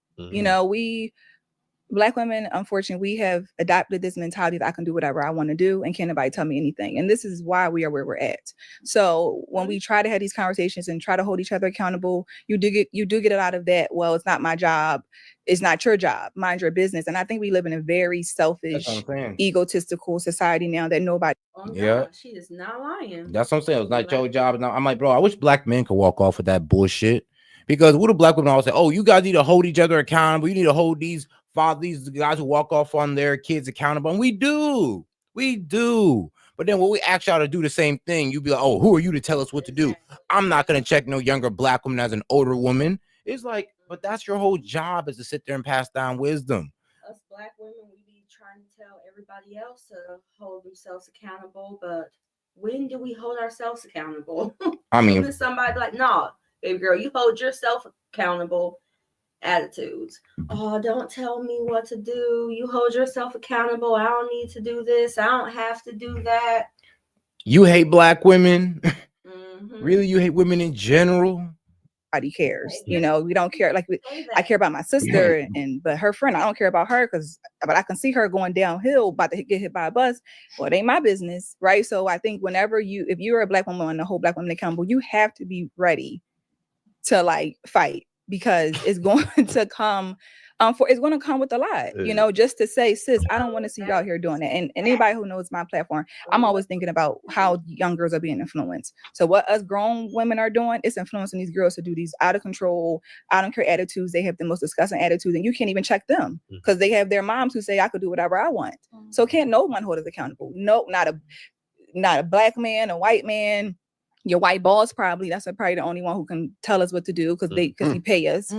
Black women, unfortunately, we have adopted this mentality that I can do whatever I want to do and can't nobody tell me anything. And this is why we are where we're at. So when we try to have these conversations and try to hold each other accountable, you do get it out of that. Well, it's not my job. It's not your job. Mind your business. And I think we live in a very selfish, egotistical society now that nobody. Yeah, she is not lying. That's what I'm saying. It's not your job. Now I'm like, bro, I wish black men could walk off with that bullshit. Because what do black women always say? Oh, you guys need to hold each other accountable. You need to hold these guys who walk off on their kids accountable. And we do. But then when we ask y'all to do the same thing, you be like, oh, who are you to tell us what to do? I'm not going to check no younger black woman as an older woman. It's like, but that's your whole job, is to sit there and pass down wisdom. Us black women, we be trying to tell everybody else to hold themselves accountable. But when do we hold ourselves accountable? I mean, even somebody like, no, baby girl, you hold yourself accountable. Attitudes. Oh, don't tell me what to do. You hold yourself accountable. I don't need to do this. I don't have to do that. You hate black women? Really? You hate women in general? Nobody cares. We don't care. Like I care about my sister, but her friend, I don't care about her but I can see her going downhill, about to get hit by a bus. Well, it ain't my business, right? So I think if you're a black woman and the whole black woman accountable, you have to be ready to fight. Because it's going to come it's going to come with a lot, just to say, sis, I don't want to see you out here doing that. And anybody who knows my platform, I'm always thinking about how young girls are being influenced. So what us grown women are doing, it's influencing these girls to do these out of control, I don't care attitudes. They have the most disgusting attitudes, and you can't even check them because they have their moms who say I could do whatever I want. So can't no one hold us accountable. No, not a black man, a white man. Your white boss probably the only one who can tell us what to do because he pay us.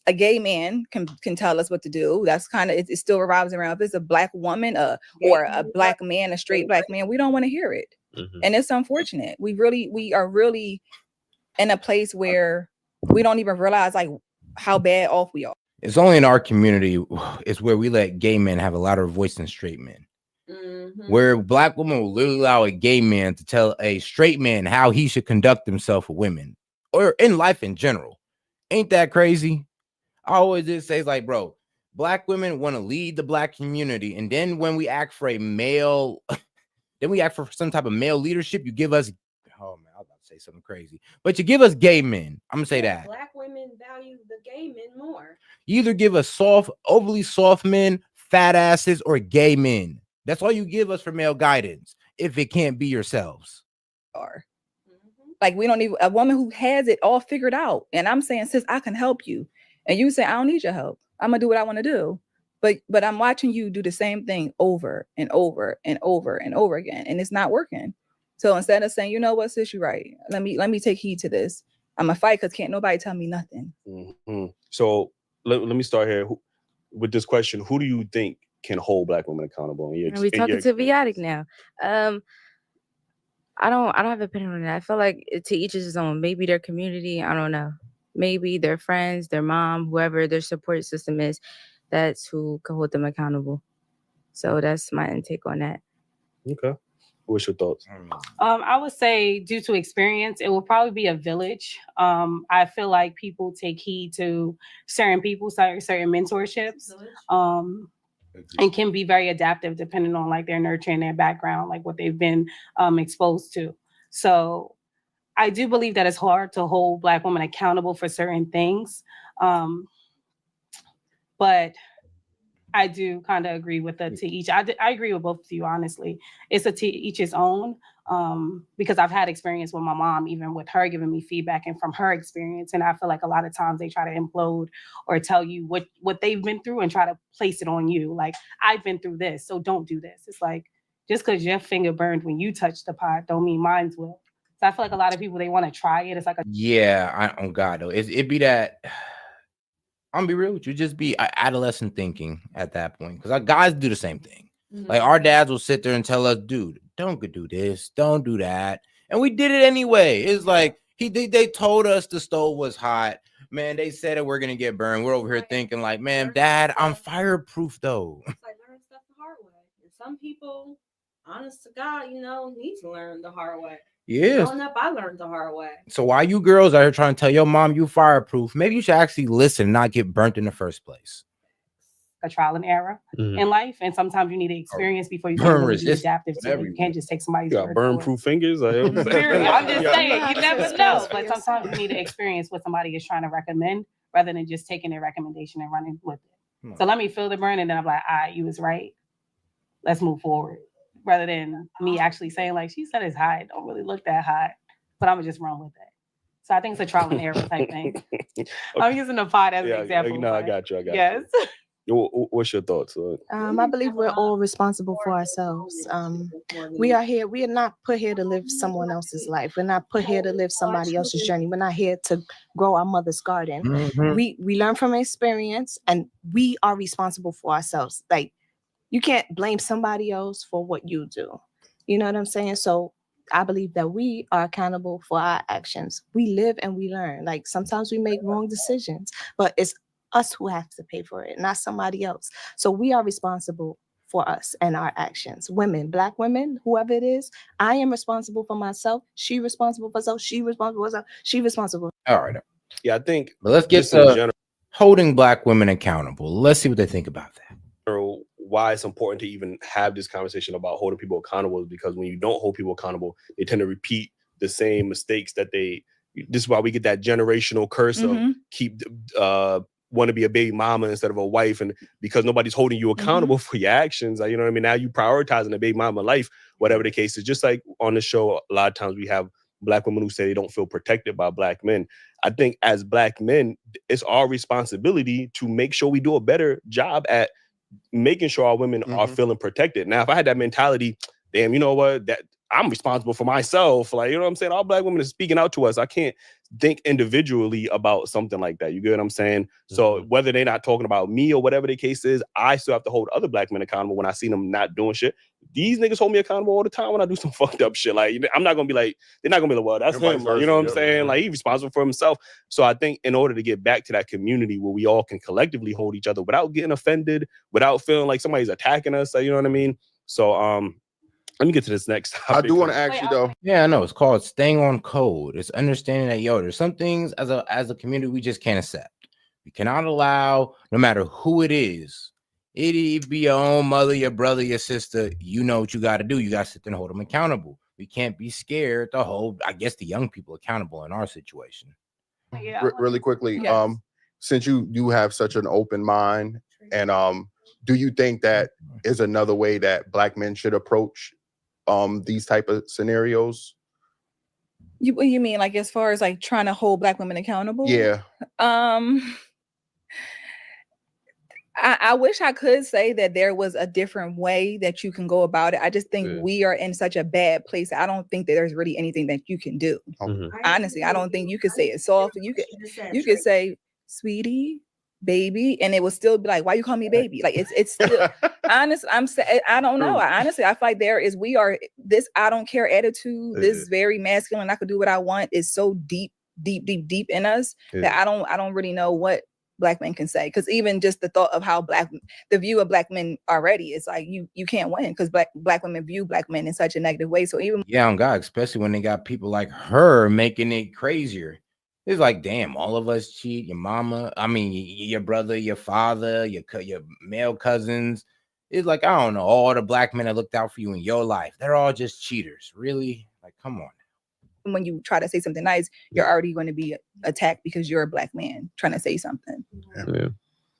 A gay man can tell us what to do. That's kind of it still revolves around if it's a black woman or a black man, a straight black man, we don't want to hear it. And it's unfortunate. We are really in a place where we don't even realize how bad off we are. It's only in our community is where we let gay men have a louder voice than straight men. Where black women will literally allow a gay man to tell a straight man how he should conduct himself with women or in life in general. Ain't that crazy? I always just say, like, bro, black women want to lead the black community. And then when we act for a male, then we act for some type of male leadership, you give us, oh man, I was about to say something crazy, but you give us gay men. I'm gonna say that. Black women value the gay men more. You either give us soft, overly soft men, fat asses, or gay men. That's all you give us for male guidance if it can't be yourselves. Like, we don't even, a woman who has it all figured out. And I'm saying, sis, I can help you. And you say, I don't need your help. I'm gonna do what I want to do. But I'm watching you do the same thing over and over and over and over again. And it's not working. So instead of saying, you know what, sis, you're right. Let me take heed to this. I'm a fight because can't nobody tell me nothing. Mm-hmm. So let me start here with this question. Who do you think can hold black women accountable? Are we talking to Biotic now? I don't have an opinion on that. I feel like to each his own. Maybe their community, I don't know. Maybe their friends, their mom, whoever their support system is, that's who can hold them accountable. So that's my intake on that. Okay. What's your thoughts? I would say due to experience, it will probably be a village. I feel like people take heed to certain people, certain mentorships, and can be very adaptive depending on like their nurture and their background, like what they've been exposed to. So I do believe that it's hard to hold Black women accountable for certain things. But I do kind of agree with the to each. I agree with both of you, honestly. It's a to each his own, because I've had experience with my mom, even with her giving me feedback and from her experience. And I feel like a lot of times they try to implode or tell you what they've been through and try to place it on you. Like, I've been through this, so don't do this. It's like, just because your finger burned when you touched the pot don't mean mine's will. So I feel like a lot of people, they want to try it. It's like on God, though. It be that... I'm gonna be real with you, just be adolescent thinking at that point, because our guys do the same thing. Mm-hmm. Like, our dads will sit there and tell us, dude, don't do this, don't do that, and we did it anyway. It's like they told us the stove was hot, man. They said that we're gonna get burned. We're over here thinking like, man, Dad, I'm fireproof though. It's like learn stuff the hard way. And some people, honest to God, need to learn the hard way. Yeah. Growing up, I learned the hard way. So why you girls out here trying to tell your mom you fireproof? Maybe you should actually listen and not get burnt in the first place. A trial and error in life, and sometimes you need to experience before you can really be adaptive to it. You can't just take somebody's word. Burn-proof fingers. I'm just saying, you never know. But sometimes you need to experience what somebody is trying to recommend rather than just taking their recommendation and running with it. So let me feel the burn, and then I'm like, all right, you was right. Let's move forward. Rather than me actually saying, like, she said it's hot. It don't really look that hot, but I'm gonna just run with it. So I think it's a trial and error type thing. Okay. I'm using the pot as an example. No, I got you. Yes. What's your thoughts? I believe we're all responsible for ourselves. We are not put here to live someone else's life. We're not put here to live somebody else's journey. We're not here to grow our mother's garden. Mm-hmm. We learn from experience, and we are responsible for ourselves. Like, you can't blame somebody else for what you do. You know what I'm saying? So I believe that we are accountable for our actions. We live and we learn. Like, sometimes we make wrong decisions, but it's us who have to pay for it, not somebody else. So we are responsible for us and our actions. Women, Black women, whoever it is, I am responsible for myself. She responsible for herself. She responsible for herself. She responsible. All right. Yeah, I think. But let's get to holding Black women accountable. Let's see what they think about that. Why it's important to even have this conversation about holding people accountable is because when you don't hold people accountable, they tend to repeat the same mistakes that this is why we get that generational curse of keep want to be a baby mama instead of a wife, and because nobody's holding you accountable for your actions, you know what I mean? Now you prioritizing a baby mama life, whatever the case is. Just like on the show, a lot of times we have Black women who say they don't feel protected by Black men. I think as Black men, it's our responsibility to make sure we do a better job at making sure our women are feeling protected. Now, if I had that mentality, damn, you know what, that I'm responsible for myself. Like, you know what I'm saying? All Black women are speaking out to us. I can't think individually about something like that. You get what I'm saying? So whether they're not talking about me or whatever the case is, I still have to hold other Black men accountable when I see them not doing shit. These niggas hold me accountable all the time when I do some fucked up shit. Like, I'm not going to be like, they're not going to be like, well, that's him. You know what I'm saying? Like, he's responsible for himself. So I think in order to get back to that community where we all can collectively hold each other without getting offended, without feeling like somebody's attacking us, you know what I mean? So Let me get to this next topic. I do want to ask you though. Yeah, I know. It's called staying on code. It's understanding that there's some things as a community we just can't accept. We cannot allow, no matter who it is, it be your own mother, your brother, your sister. You know what you got to do. You got to sit there and hold them accountable. We can't be scared to hold, I guess, the young people accountable in our situation. Really quickly, Yes. since you do have such an open mind, and do you think that is another way that Black men should approach these type of scenarios? You mean like as far as like trying to hold Black women accountable? Yeah. I wish I could say that there was a different way that you can go about it. I just think we are in such a bad place. I don't think that there's really anything that you can do. Honestly, I don't think you could say it soft. You could say, sweetie, baby, and it will still be like, why you call me baby? Like it's still honest. I don't know. Honestly, I feel like we are this I don't care attitude, this very masculine, I could do what I want is so deep in us that I don't really know what Black men can say, because even just the thought of how the view of Black men already is like you can't win because black women view Black men in such a negative way. So even on God, especially when they got people like her making it crazier. It's like, damn, all of us cheat. Your mama, I mean, your brother, your father, your male cousins. It's like, I don't know, all the Black men that looked out for you in your life, they're all just cheaters. Really? Like, come on. When you try to say something nice, you're already going to be attacked because you're a Black man trying to say something.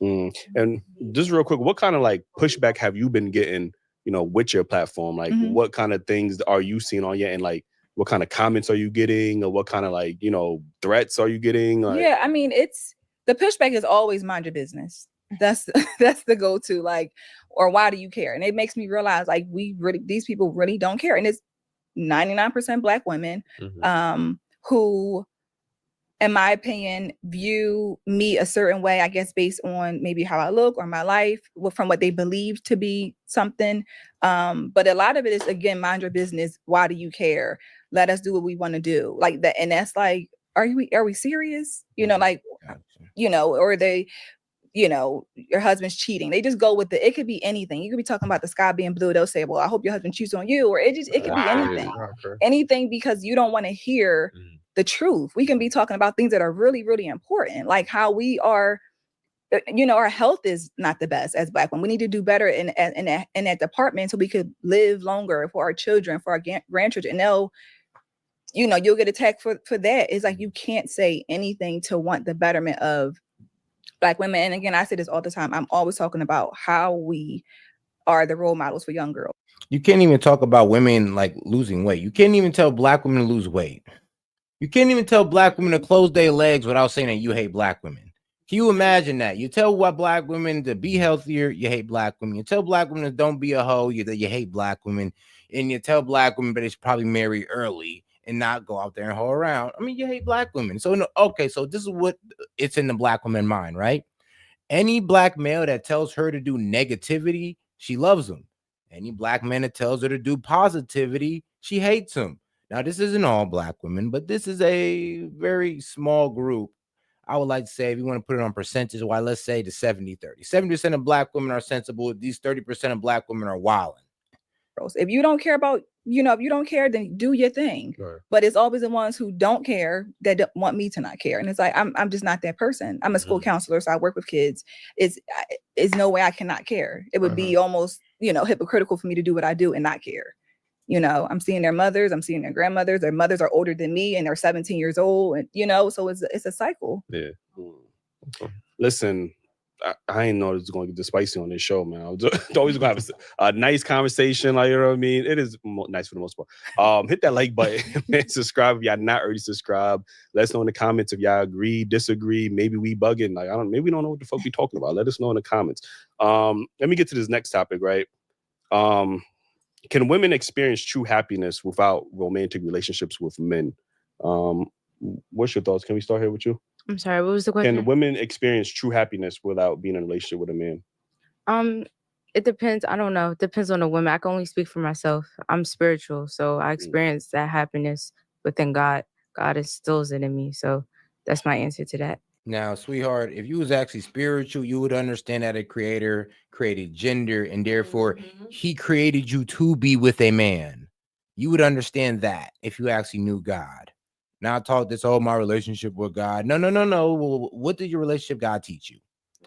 And just real quick, what kind of like pushback have you been getting, with your platform? Like what kind of things are you seeing on your end? Like what kind of comments are you getting, or what kind of like, threats are you getting? Like, yeah, I mean, the pushback is always mind your business. That's the go-to, like, or why do you care? And it makes me realize like these people really don't care. And it's 99% Black women who, in my opinion, view me a certain way, I guess, based on maybe how I look or my life, from what they believe to be something. But a lot of it is, again, mind your business. Why do you care? Let us do what we want to do. Like that. And that's like, are we serious? Or they, your husband's cheating. They just go with it could be anything. You could be talking about the sky being blue. They'll say, well, I hope your husband cheats on you. Or it could be anything. Anything, because you don't want to hear the truth. We can be talking about things that are really, really important, like how we are, our health is not the best as Black women. We need to do better in that department so we could live longer for our children, for our grandchildren. And they'll, you'll get attacked for that. It's like you can't say anything to want the betterment of Black women. And again, I say this all the time. I'm always talking about how we are the role models for young girls. You can't even talk about women like losing weight. You can't even tell Black women to lose weight. You can't even tell Black women to close their legs without saying that you hate Black women. Can you imagine that? You tell Black women to be healthier, you hate Black women. You tell Black women to don't be a hoe, that you hate Black women. And you tell Black women, but they should probably marry early and not go out there and hoe around. I mean, you hate Black women. So, so this is what it's in the Black woman mind, right? Any Black male that tells her to do negativity, she loves him. Any Black man that tells her to do positivity, she hates him. Now, this isn't all Black women, but this is a very small group. I would like to say, if you want to put it on percentage, why, let's say the 70-30. 70% of Black women are sensible. These 30% of Black women are wilding. If you don't care about, if you don't care, then do your thing. Right. But it's always the ones who don't care that don't want me to not care. And it's like, I'm just not that person. I'm a school counselor, so I work with kids. It's no way I cannot care. It would be almost, hypocritical for me to do what I do and not care. I'm seeing their mothers, I'm seeing their grandmothers. Their mothers are older than me and they're 17 years old. And, so it's a cycle. Yeah. Listen, I ain't know it was going to get this spicy on this show, man. I was always going to have a nice conversation. Like, you know what I mean? It is nice for the most part. Hit that like button and subscribe if y'all not already subscribed. Let us know in the comments if y'all agree, disagree. Maybe we bugging. Like, maybe we don't know what the fuck we talking about. Let us know in the comments. Let me get to this next topic, right? Can women experience true happiness without romantic relationships with men? What's your thoughts? Can we start here with you? I'm sorry, what was the question? Can women experience true happiness without being in a relationship with a man? It depends. I don't know. It depends on the woman. I can only speak for myself. I'm spiritual, so I experience that happiness within God. God instills it in me. So that's my answer to that. Now, sweetheart, if you was actually spiritual, you would understand that a creator created gender and therefore he created you to be with a man. You would understand that if you actually knew God. Now I taught this whole my relationship with God. No. Well, what did your relationship God teach you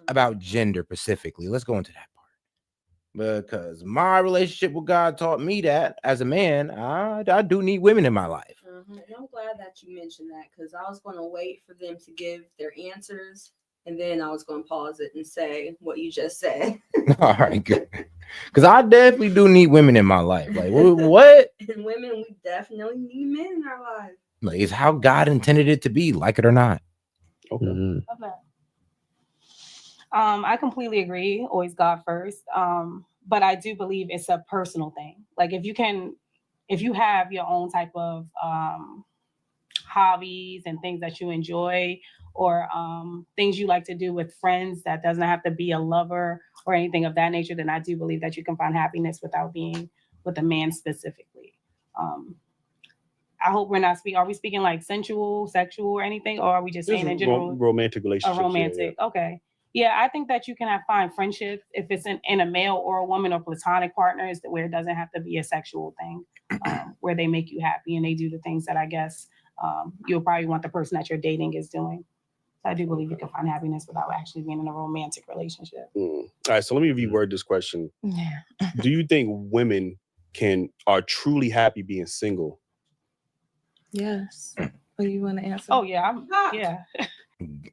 about gender specifically? Let's go into that part. Because my relationship with God taught me that as a man, I do need women in my life. And I'm glad that you mentioned that because I was going to wait for them to give their answers and then I was going to pause it and say what you just said. All right, good. Because I definitely do need women in my life. Like, what? And women, we definitely need men in our lives. Like, it's how God intended it to be, like it or not. Okay. Love that. I completely agree. Always God first. But I do believe it's a personal thing. Like if you have your own type of hobbies and things that you enjoy, or things you like to do with friends that doesn't have to be a lover or anything of that nature, then I do believe that you can find happiness without being with a man specifically. I hope we're not speaking. Are we speaking like sensual, sexual, or anything, or are we just saying in general romantic relationships? A romantic. Yeah. Okay. Yeah, I think that you can find friendships if it's in a male or a woman or platonic partners where it doesn't have to be a sexual thing, where they make you happy and they do the things that I guess you'll probably want the person that you're dating is doing. So I do believe you can find happiness without actually being in a romantic relationship. All right, so let me reword this question. Yeah. Do you think women are truly happy being single? Yes. Oh, you want to answer? Oh yeah, yeah.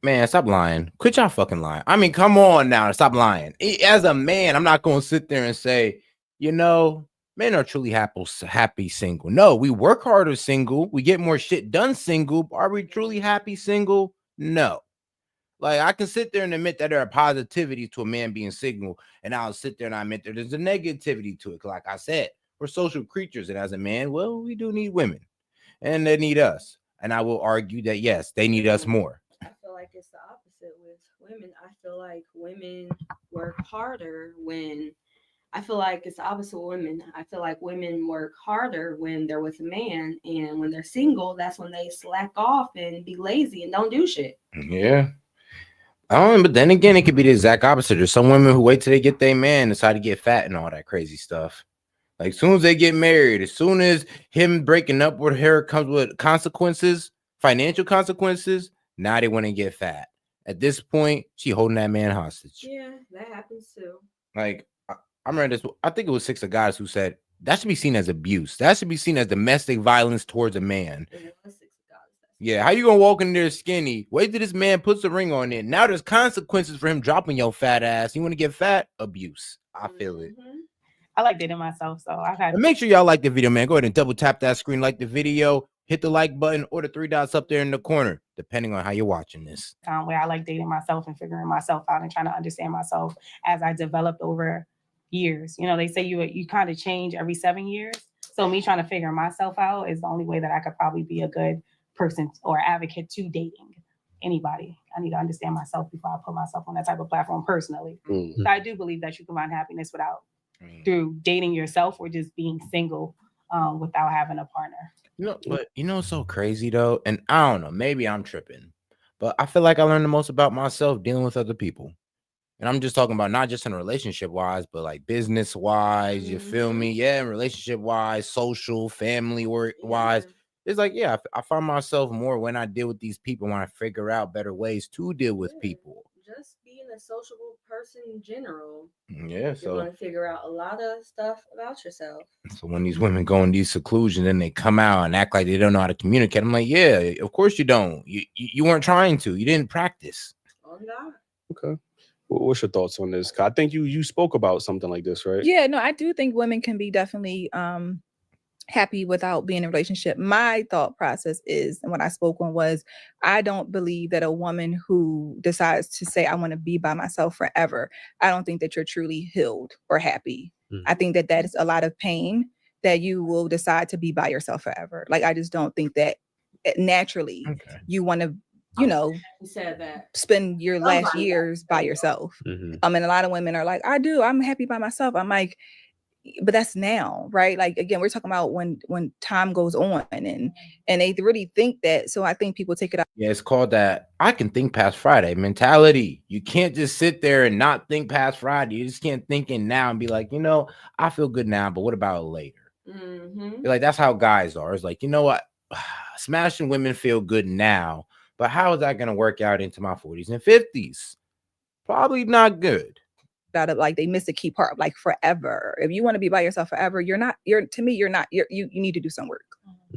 Man, stop lying. Quit y'all fucking lying. I mean, come on now. Stop lying. As a man, I'm not going to sit there and say, men are truly happy single. No, we work harder single. We get more shit done single. But are we truly happy single? No. Like, I can sit there and admit that there are positivities to a man being single, and I'll sit there and I admit that there's a negativity to it. Like I said, we're social creatures, and as a man, well, we do need women, and they need us. And I will argue that, yes, they need us more. I feel like it's the opposite with women. I feel like women work harder when I feel like it's the opposite with women. I feel like women work harder when they're with a man, and when they're single, that's when they slack off and be lazy and don't do shit. Yeah. But then again, it could be the exact opposite. There's some women who wait till they get their man, decide to get fat and all that crazy stuff. Like, as soon as they get married, as soon as him breaking up with her comes with consequences, financial consequences, now they want to get fat. At this point, she holding that man hostage. Yeah, that happens too. Like, I remember this. I think it was 6 of guys who said that should be seen as abuse. That should be seen as domestic violence towards a man. Yeah, how you gonna walk in there skinny? Wait till this man puts a ring on it. Now there's consequences for him dropping your fat ass. You want to get fat? Abuse. I feel it. I like dating myself, so I've had. And make sure y'all like the video, man. Go ahead and double tap that screen, like the video, hit the like button or the 3 dots up there in the corner, depending on how you're watching this. Where I like dating myself and figuring myself out and trying to understand myself as I developed over years. They say you kind of change every 7 years. So me trying to figure myself out is the only way that I could probably be a good person or advocate to dating anybody. I need to understand myself before I put myself on that type of platform personally. So I do believe that you can find happiness through dating yourself or just being single without having a partner. But it's so crazy though, and I don't know, maybe I'm tripping, but I feel like I learned the most about myself dealing with other people. And I'm just talking about not just in a relationship wise, but like business wise, you feel me? Yeah, relationship wise, social, family work wise. It's like, yeah, I find myself more when I deal with these people, when I figure out better ways to deal with people. Just being a sociable person in general. Yeah, so you're going to figure out a lot of stuff about yourself. So when these women go in these seclusion and they come out and act like they don't know how to communicate, I'm like, yeah, of course you don't. You weren't trying to. You didn't practice. Oh, God. Okay. What's your thoughts on this? I think you spoke about something like this, right? Yeah, no, I do think women can be definitely happy without being in a relationship. My thought process is, and what I spoke on was, I don't believe that a woman who decides to say, I want to be by myself forever, I don't think that you're truly healed or happy. I think that is a lot of pain that you will decide to be by yourself forever. Like, I just don't think that naturally you want to, spend your last years by yourself. And a lot of women are like, I'm happy by myself. I'm like, but that's now, right? Like, again, we're talking about when time goes on and they really think that. So I think people take it out. Yeah, it's called that I can think past Friday mentality. You can't just sit there and not think past Friday. You just can't think in now and be like, you know, I feel good now, but what about later? Like, that's how guys are. It's like, you know what? Smashing women feel good now, but how is that going to work out into my 40s and 50s? Probably not good. Out of like they miss a key part, like forever. If you want to be by yourself forever, you need to do some work.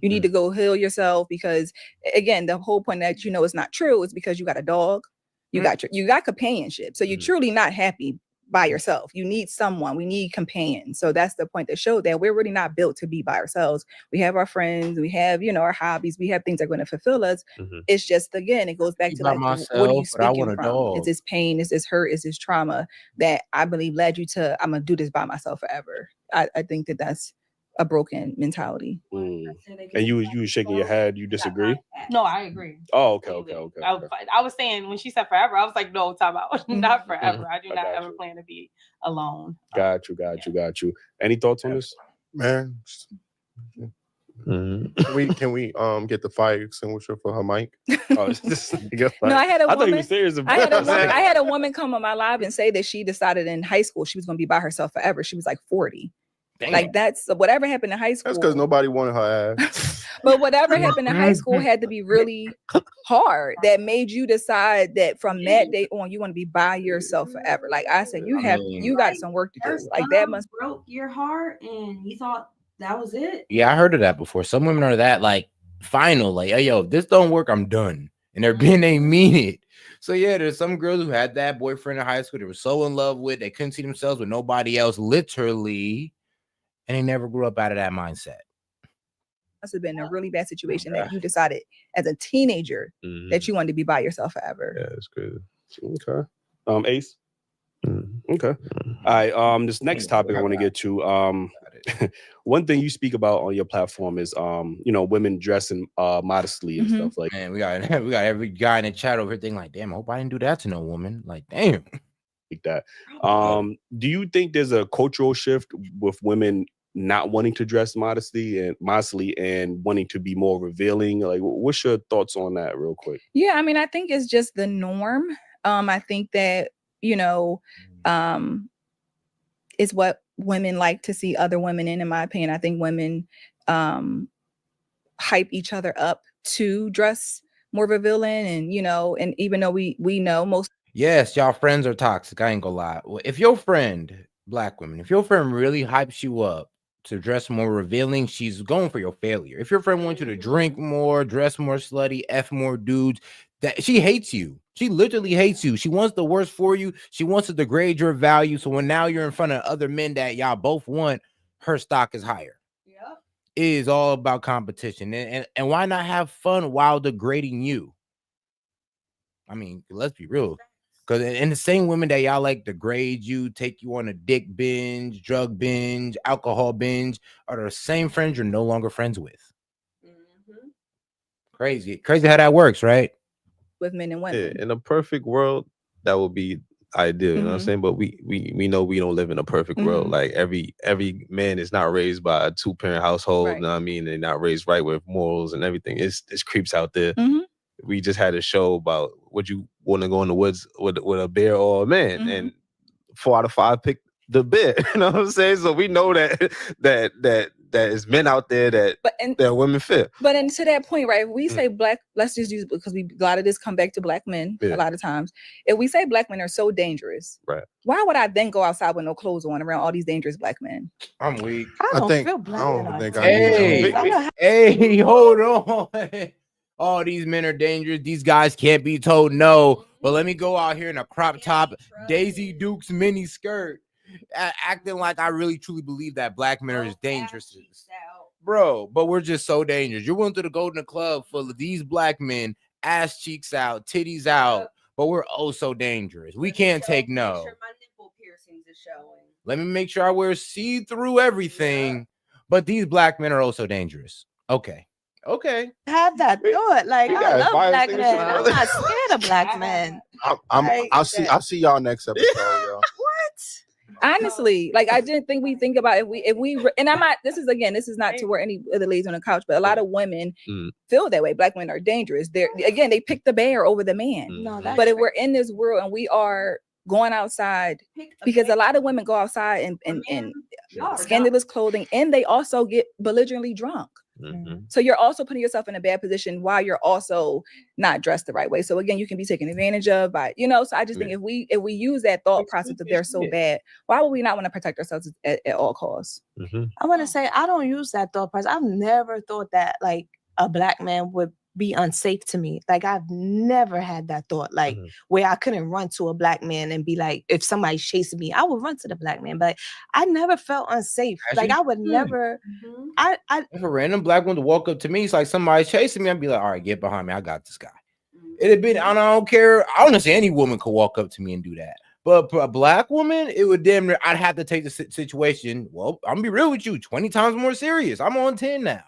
You need to go heal yourself, because again, the whole point that it's not true is because you got a dog, you got companionship. So you're truly not happy by yourself. You need someone. We need companions. So that's the point that showed that we're really not built to be by ourselves. We have our friends, we have, our hobbies, we have things that are going to fulfill us. It's just, again, it goes back to like, what are you speaking from? Is this pain? Is this hurt? Is this trauma that I believe led you to, I'm going to do this by myself forever? I think that that's a broken mentality. And you shaking your head. You disagree? No, I agree. Oh, okay. I was saying when she said forever, I was like, no, time out. Not forever. I do not ever plan to be alone. Got you. Any thoughts on this? Man. Can we get the fire extinguisher for her mic? No, I had a woman. I thought he was serious about I had a woman come on my live and say that she decided in high school she was going to be by herself forever. She was like 40. Damn. Like, that's whatever happened in high school. That's because nobody wanted her ass. But whatever happened in high school had to be really hard. That made you decide that from that day on you want to be by yourself forever. Like I said, you got some work to do. Like that must broke your heart, and you thought that was it. Yeah, I heard of that before. Some women are that like final, like, hey, yo, if this don't work, I'm done, and they're being they mean it. So yeah, there's some girls who had that boyfriend in high school they were so in love with, they couldn't see themselves with nobody else, literally. And they never grew up out of that mindset. Must have been a really bad situation that you decided as a teenager that you wanted to be by yourself forever. Yeah, that's good. Okay. Ace. Okay. All right. This next topic I want to get to. One thing you speak about on your platform is women dressing modestly and stuff like. Man, we got every guy in the chat over here thinking like, damn, I hope I didn't do that to no woman. Like, damn. Like that. Do you think there's a cultural shift with women not wanting to dress modestly and wanting to be more revealing? Like, what's your thoughts on that real quick? Yeah, I mean, I think it's just the norm. I think that, is what women like to see other women in my opinion. I think women hype each other up to dress more revealing, and, and even though we know most. Yes, y'all friends are toxic. I ain't gonna lie. If your friend, black women, if your friend really hypes you up to dress more revealing, she's going for your failure. If your friend wants you to drink more, dress more slutty, F more dudes, that she hates you. She literally hates you. She wants the worst for you. She wants to degrade your value. So when now you're in front of other men that y'all both want, her stock is higher. Yep. It is all about competition. And why not have fun while degrading you? I mean, let's be real. Because in the same women that y'all like degrade you, take you on a dick binge, drug binge, alcohol binge, are the same friends you're no longer friends with. Crazy how that works, right? With men and women. Yeah, in a perfect world, that would be ideal. You know what I'm saying? But we know we don't live in a perfect world. Like every man is not raised by a 2-parent household. Right. You know what I mean? They're not raised right with morals and everything. It's creeps out there. We just had a show about would you want to go in the woods with a bear or a man, and 4 out of 5 picked the bear. You know what I'm saying? So we know that is men out there that women fear. But and to that point, right? If we say black, let's just use because a lot of this come back to black men a lot of times. If we say black men are so dangerous, right? Why would I then go outside with no clothes on around all these dangerous black men? I'm weak. I don't think Hey, hold on. Oh, these men are dangerous. These guys can't be told no. But let me go out here in a crop top, Daisy Dukes mini skirt, acting like I really truly believe that black men are as dangerous. Bro, but we're just so dangerous. You're willing to go to the club full of these black men, ass cheeks out, titties out, but we're oh so dangerous. We can't take no. My nipple piercings is showing. Let me make sure I wear see-through everything, but these black men are also dangerous. Okay. Have that thought. Like, I love black men. I'm not scared of black men. I'll see y'all next episode, yo. What? Honestly, like I didn't think we think about if we and I'm not. This is not to where any of the ladies on the couch, but a lot of women feel that way. Black women are dangerous. They pick the bear over the man. No, but if we're in this world and we are going outside, because a lot of women go outside and scandalous clothing, and they also get belligerently drunk. So you're also putting yourself in a bad position while you're also not dressed the right way. So again, you can be taken advantage of by, so I just think if we use that thought process that they're so bad, why would we not want to protect ourselves at all costs? I want to say, I don't use that thought process. I've never thought that like a Black man would be unsafe to me. Like I've never had that thought, like where I couldn't run to a Black man and be like, if somebody's chasing me, I would run to the Black man. But I never felt unsafe. Like I would never. If a random Black woman walk up to me, it's like somebody's chasing me, I'd be like, all right, get behind me. I got this guy. It'd been, I don't care. Honestly, any woman could walk up to me and do that. But a Black woman, it would damn near, I'd have to take the situation. Well, I'm gonna be real with you, 20 times more serious. I'm on 10 now.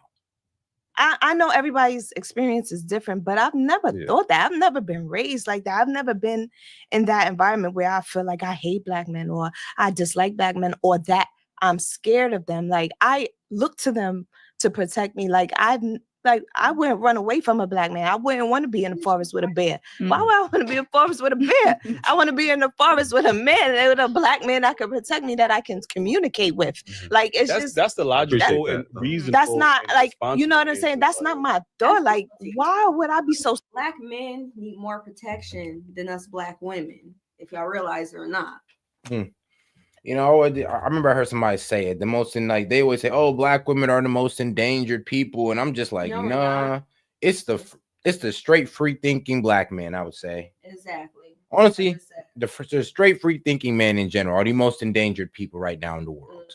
I know everybody's experience is different, but I've never thought that. I've never been raised like that. I've never been in that environment where I feel like I hate Black men or I dislike Black men or that I'm scared of them. Like I look to them to protect me. Like I wouldn't run away from a Black man. I wouldn't want to be in the forest with a bear. Why would I want to be in the forest with a bear? I want to be in the forest with a man, with a Black man that can protect me, that I can communicate with. Like that's the logical and reasonable. That's not like, you know what I'm saying? That's not my thought. Like, why would I be so? Black men need more protection than us Black women, if y'all realize it or not. I remember I heard somebody say it. They always say, "Oh, Black women are the most endangered people," and I'm just like, nah. It's the straight free thinking Black man. I would say exactly. Honestly, the straight free thinking men in general are the most endangered people right now in the world.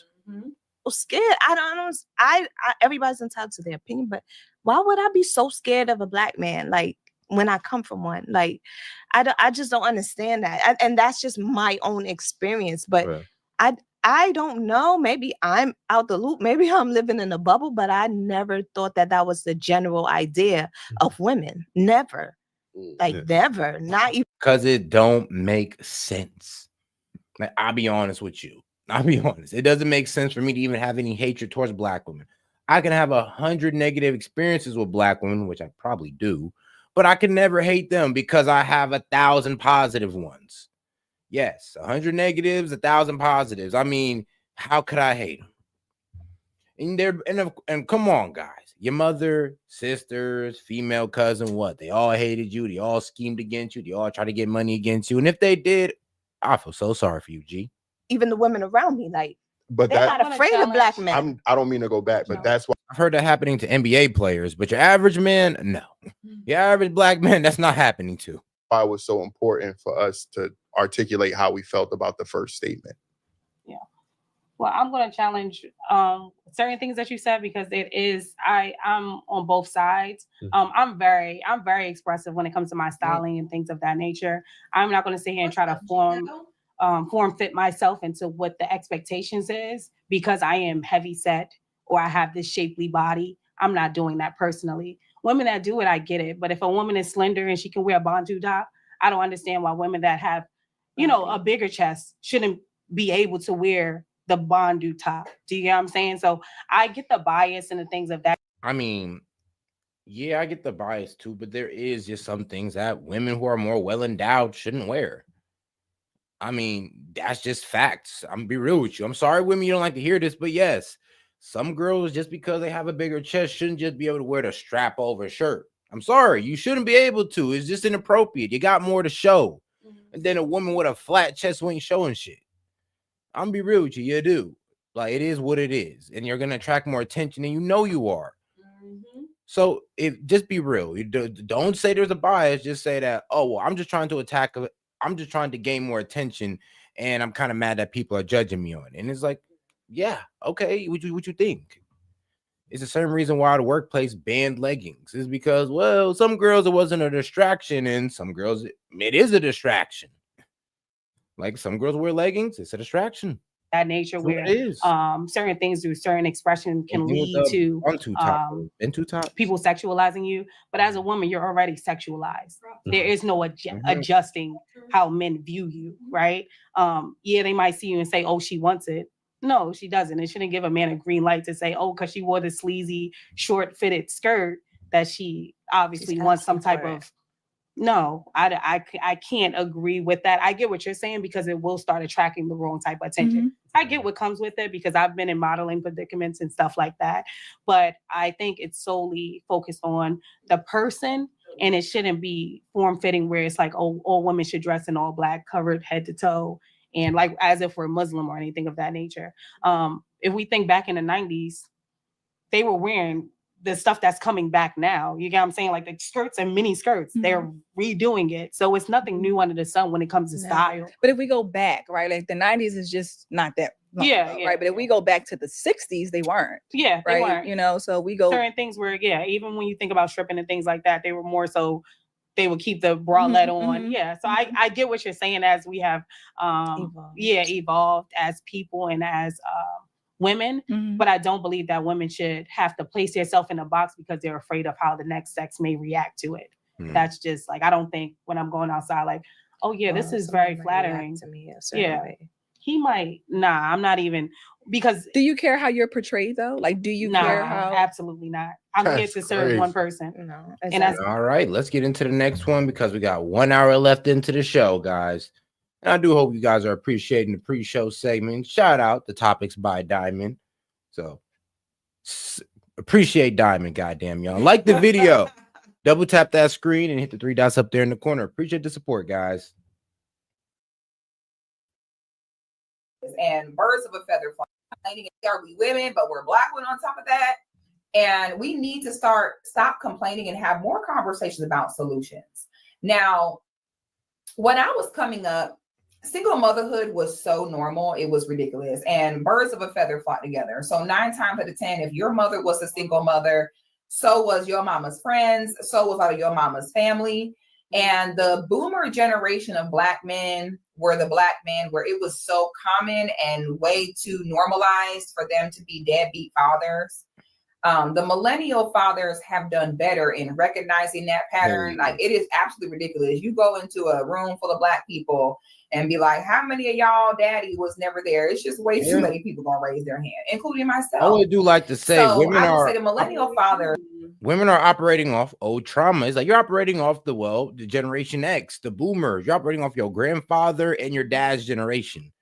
Scared. I don't know. I everybody's entitled to their opinion, but why would I be so scared of a Black man? Like when I come from one, like I just don't understand that, and that's just my own experience. But I don't know. Maybe I'm out the loop. Maybe I'm living in a bubble. But I never thought that was the general idea of women. Never, never. Not even because it don't make sense. Like I'll be honest with you. I'll be honest. It doesn't make sense for me to even have any hatred towards Black women. I can have 100 negative experiences with Black women, which I probably do, but I can never hate them because I have 1,000 positive ones. Yes, 100 negatives, 1,000 positives. I mean, how could I hate them? And come on, guys. Your mother, sisters, female cousin, what? They all hated you. They all schemed against you. They all tried to get money against you. And if they did, I feel so sorry for you, G. Even the women around me, but they're not afraid of Black men. I don't mean to go back, but that's why I've heard that happening to NBA players, but your average man, no. Your average Black man, that's not happening to. Why it was so important for us to articulate how we felt about the first statement. Yeah. Well, I'm going to challenge certain things that you said because I'm on both sides. I'm very expressive when it comes to my styling and things of that nature. I'm not going to sit here and try to form fit myself into what the expectations is because I am heavy set or I have this shapely body. I'm not doing that personally. Women that do it, I get it. But if a woman is slender and she can wear a bandeau top, I don't understand why women that have, a bigger chest shouldn't be able to wear the bandeau top. Do you get what I'm saying? So I get the bias and the things of that. I mean, yeah, I get the bias too, but there is just some things that women who are more well endowed shouldn't wear. I mean, that's just facts. I'm gonna be real with you. I'm sorry, women, you don't like to hear this, but yes, some girls, just because they have a bigger chest, shouldn't just be able to wear the strap over shirt. I'm sorry, you shouldn't be able to. It's just inappropriate. You got more to show. And then a woman with a flat chest who ain't showing shit. I'm gonna be real with you. You do. Like, it is what it is. And you're gonna attract more attention than you are. So just be real. Don't say there's a bias. Just say that, oh, well, I'm just trying to attack. I'm just trying to gain more attention. And I'm kind of mad that people are judging me on it. And it's like, yeah, okay. What you think? It's the same reason why the workplace banned leggings. Is because, well, some girls it wasn't a distraction, and some girls it is a distraction. Like some girls wear leggings, it's a distraction. that nature where certain things through certain expression can lead to people sexualizing you. But as a woman, you're already sexualized. There is no adjusting how men view you, right? Yeah, they might see you and say, oh, she wants it. No, she doesn't. It shouldn't give a man a green light to say, oh, because she wore the sleazy, short-fitted skirt that she obviously wants some type of. No, I can't agree with that. I get what you're saying because it will start attracting the wrong type of attention. I get what comes with it because I've been in modeling predicaments and stuff like that. But I think it's solely focused on the person, and it shouldn't be form-fitting where it's like, oh, all women should dress in all black, covered head to toe, and like as if we're Muslim or anything of that nature. If we think back in the 90s, they were wearing the stuff that's coming back now. You get what I'm saying? Like the skirts and mini skirts, they're redoing it. So it's nothing new under the sun when it comes to style. But if we go back, right, like the 90s is just not that long ago, right? But if we go back to the 60s, they weren't. Yeah, right? They weren't. You know, so we go. Certain things were, even when you think about stripping and things like that, they were more so they would keep the bralette on. Yeah. So I get what you're saying as we have evolved as people and as women, but I don't believe that women should have to place themselves in a box because they're afraid of how the next sex may react to it. That's just like, I don't think when I'm going outside, like, oh yeah, this is very flattering to me. Way. He might, I'm not even, because. Do you care how you're portrayed though? Like, do you care how? Absolutely not. I'm here to serve one person. No. And all right, let's get into the next one because we got 1 hour left into the show, guys. And I do hope you guys are appreciating the pre-show segment. Shout out the topics by Diamond. So appreciate Diamond, goddamn y'all. Like the video. Double tap that screen and hit the 3 dots up there in the corner. Appreciate the support, guys. And birds of a feather complaining. Are we women, but we're black women on top of that? And we need to stop complaining and have more conversations about solutions. Now, when I was coming up, single motherhood was so normal, it was ridiculous. And birds of a feather flock together. So 9 times out of 10, if your mother was a single mother, so was your mama's friends, so was all of your mama's family. And the boomer generation of black men were the black men where it was so common and way too normalized for them to be deadbeat fathers. The millennial fathers have done better in recognizing that pattern. Like, it is absolutely ridiculous. You go into a room full of black people and be like, how many of y'all daddy was never there? It's just way too many people gonna raise their hand, including myself. I would do like to say, I would say the millennial fathers. Women are operating off old trauma. It's like you're operating off the Generation X, the boomers. You're operating off your grandfather and your dad's generation.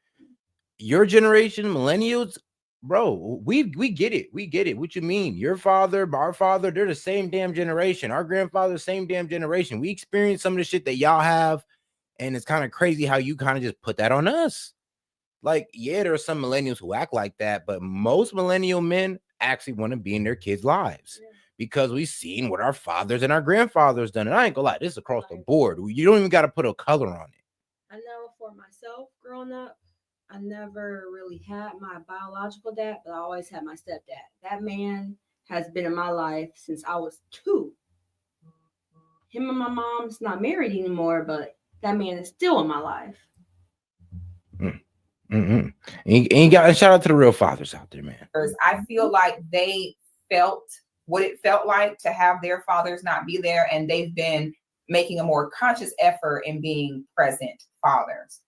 Your generation, millennials, bro, we get it. We get it. What you mean? Your father, our father, they're the same damn generation. Our grandfather, same damn generation. We experienced some of the shit that y'all have, and it's kind of crazy how you kind of just put that on us. Like, yeah, there are some millennials who act like that, but most millennial men actually want to be in their kids' lives. Because we've seen what our fathers and our grandfathers done. And I ain't gonna lie, this is across the board. You don't even got to put a color on it. I know for myself growing up, I never really had my biological dad, but I always had my stepdad. That man has been in my life since I was 2. Him and my mom's not married anymore, but that man is still in my life. Ain't got a shout out to the real fathers out there, man. I feel like they felt what it felt like to have their fathers not be there, and they've been making a more conscious effort in being present fathers.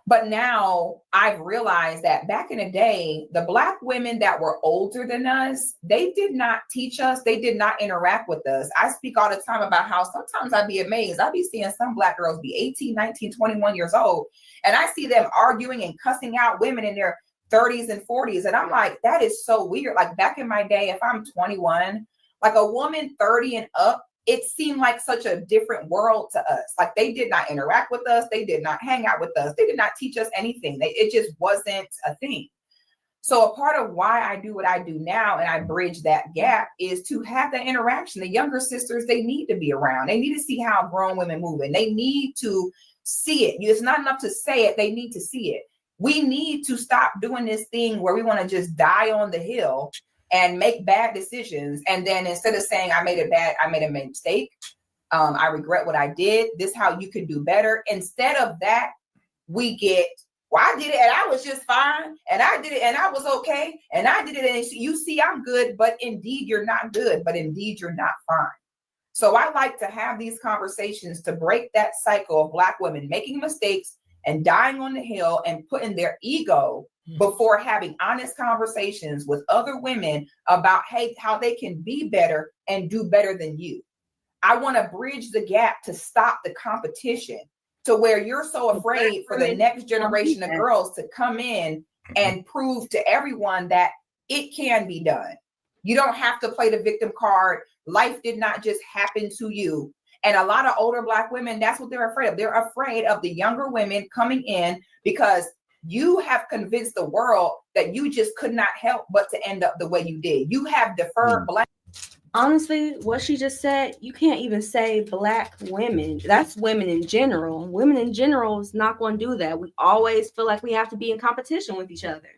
But now I've realized that back in the day, the black women that were older than us, they did not teach us. They did not interact with us. I speak all the time about how sometimes I'd be amazed. I'd be seeing some black girls be 18, 19, 21 years old, and I see them arguing and cussing out women in their 30s and 40s. And I'm like, that is so weird. Like, back in my day, if I'm 21, like a woman 30 and up, it seemed like such a different world to us. Like, they did not interact with us. They did not hang out with us. They did not teach us anything. It just wasn't a thing. So a part of why I do what I do now and I bridge that gap is to have that interaction. The younger sisters, they need to be around. They need to see how grown women move, and they need to see it. It's not enough to say it. They need to see it. We need to stop doing this thing where we want to just die on the hill and make bad decisions. And then instead of saying I made a mistake, I regret what I did, this is how you can do better. Instead of that, we get Well, I did it and I was just fine, and I did it and I was okay, and I did it and you see I'm good, but indeed you're not good, but indeed you're not fine. So I like to have these conversations to break that cycle of Black women making mistakes and dying on the hill and putting their ego before having honest conversations with other women about how they can be better and do better than you. I want to bridge the gap to stop the competition to where you're so afraid for the next generation of girls to come in and prove to everyone that it can be done. You don't have to play the victim card. Life did not just happen to you. And a lot of older Black women, that's what they're afraid of. They're afraid of the younger women coming in because you have convinced the world that you just could not help but to end up the way you did. You have deferred Black. Honestly, what she just said, you can't even say Black women. That's women in general. Women in general is not going to do that. We always feel like we have to be in competition with each other.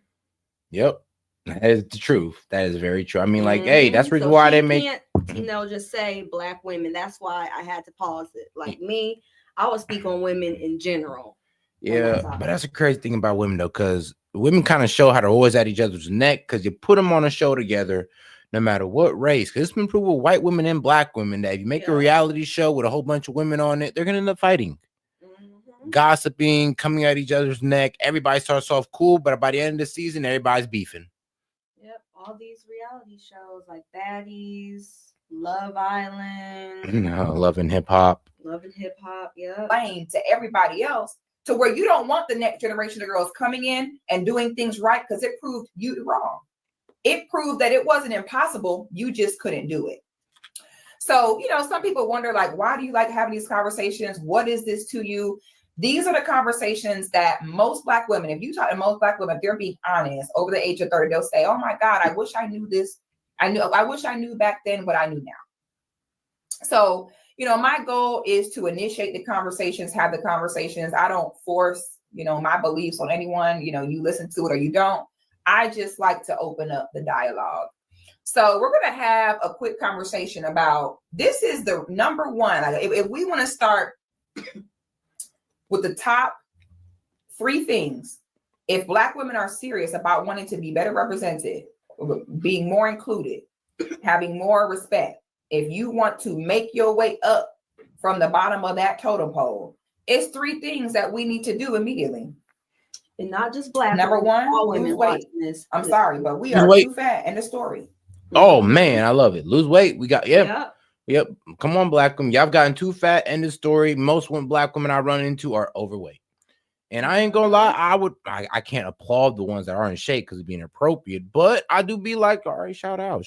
Yep. That is the truth. That is very true. I mean, like, hey, that's the reason why they make. Can't, just say Black women. That's why I had to pause it. Like me, I would speak on women in general. Yeah, but that's a crazy thing about women, though, because women kind of show how they're always at each other's neck because you put them on a show together, no matter what race. Because it's been proven with white women and Black women that if you make a reality show with a whole bunch of women on it, they're going to end up fighting. Gossiping, coming at each other's neck. Everybody starts off cool, but by the end of the season, everybody's beefing. Yep, all these reality shows like Baddies, Love Island. No, Love and Hip Hop. Love and Hip Hop, yeah. To everybody else to where you don't want the next generation of girls coming in and doing things right because it proved you wrong. It proved that it wasn't impossible. You just couldn't do it. So, some people wonder, like, why do you like having these conversations? What is this to you? These are the conversations that most Black women, if you talk to most Black women, they're being honest over the age of 30. They'll say, oh my God, I wish I knew this. I wish I knew back then what I knew now. So, my goal is to initiate the conversations, have the conversations. I don't force, my beliefs on anyone. You listen to it or you don't. I just like to open up the dialogue. So we're going to have a quick conversation about, this is the number one. Like if we want to start with the top 3 things, if Black women are serious about wanting to be better represented, being more included, having more respect, if you want to make your way up from the bottom of that totem pole, it's 3 things that we need to do immediately. And not just Black. Number women, 1, all women lose weight. This. I'm sorry, but we are too fat. End of story. Oh man, I love it. Lose weight. We got yep. Come on, Black women. Y'all gotten too fat. End of story. Most Black women I run into are overweight. And I ain't gonna lie, I can't applaud the ones that are in shape because it's being appropriate, but I do be like, all right, shout out.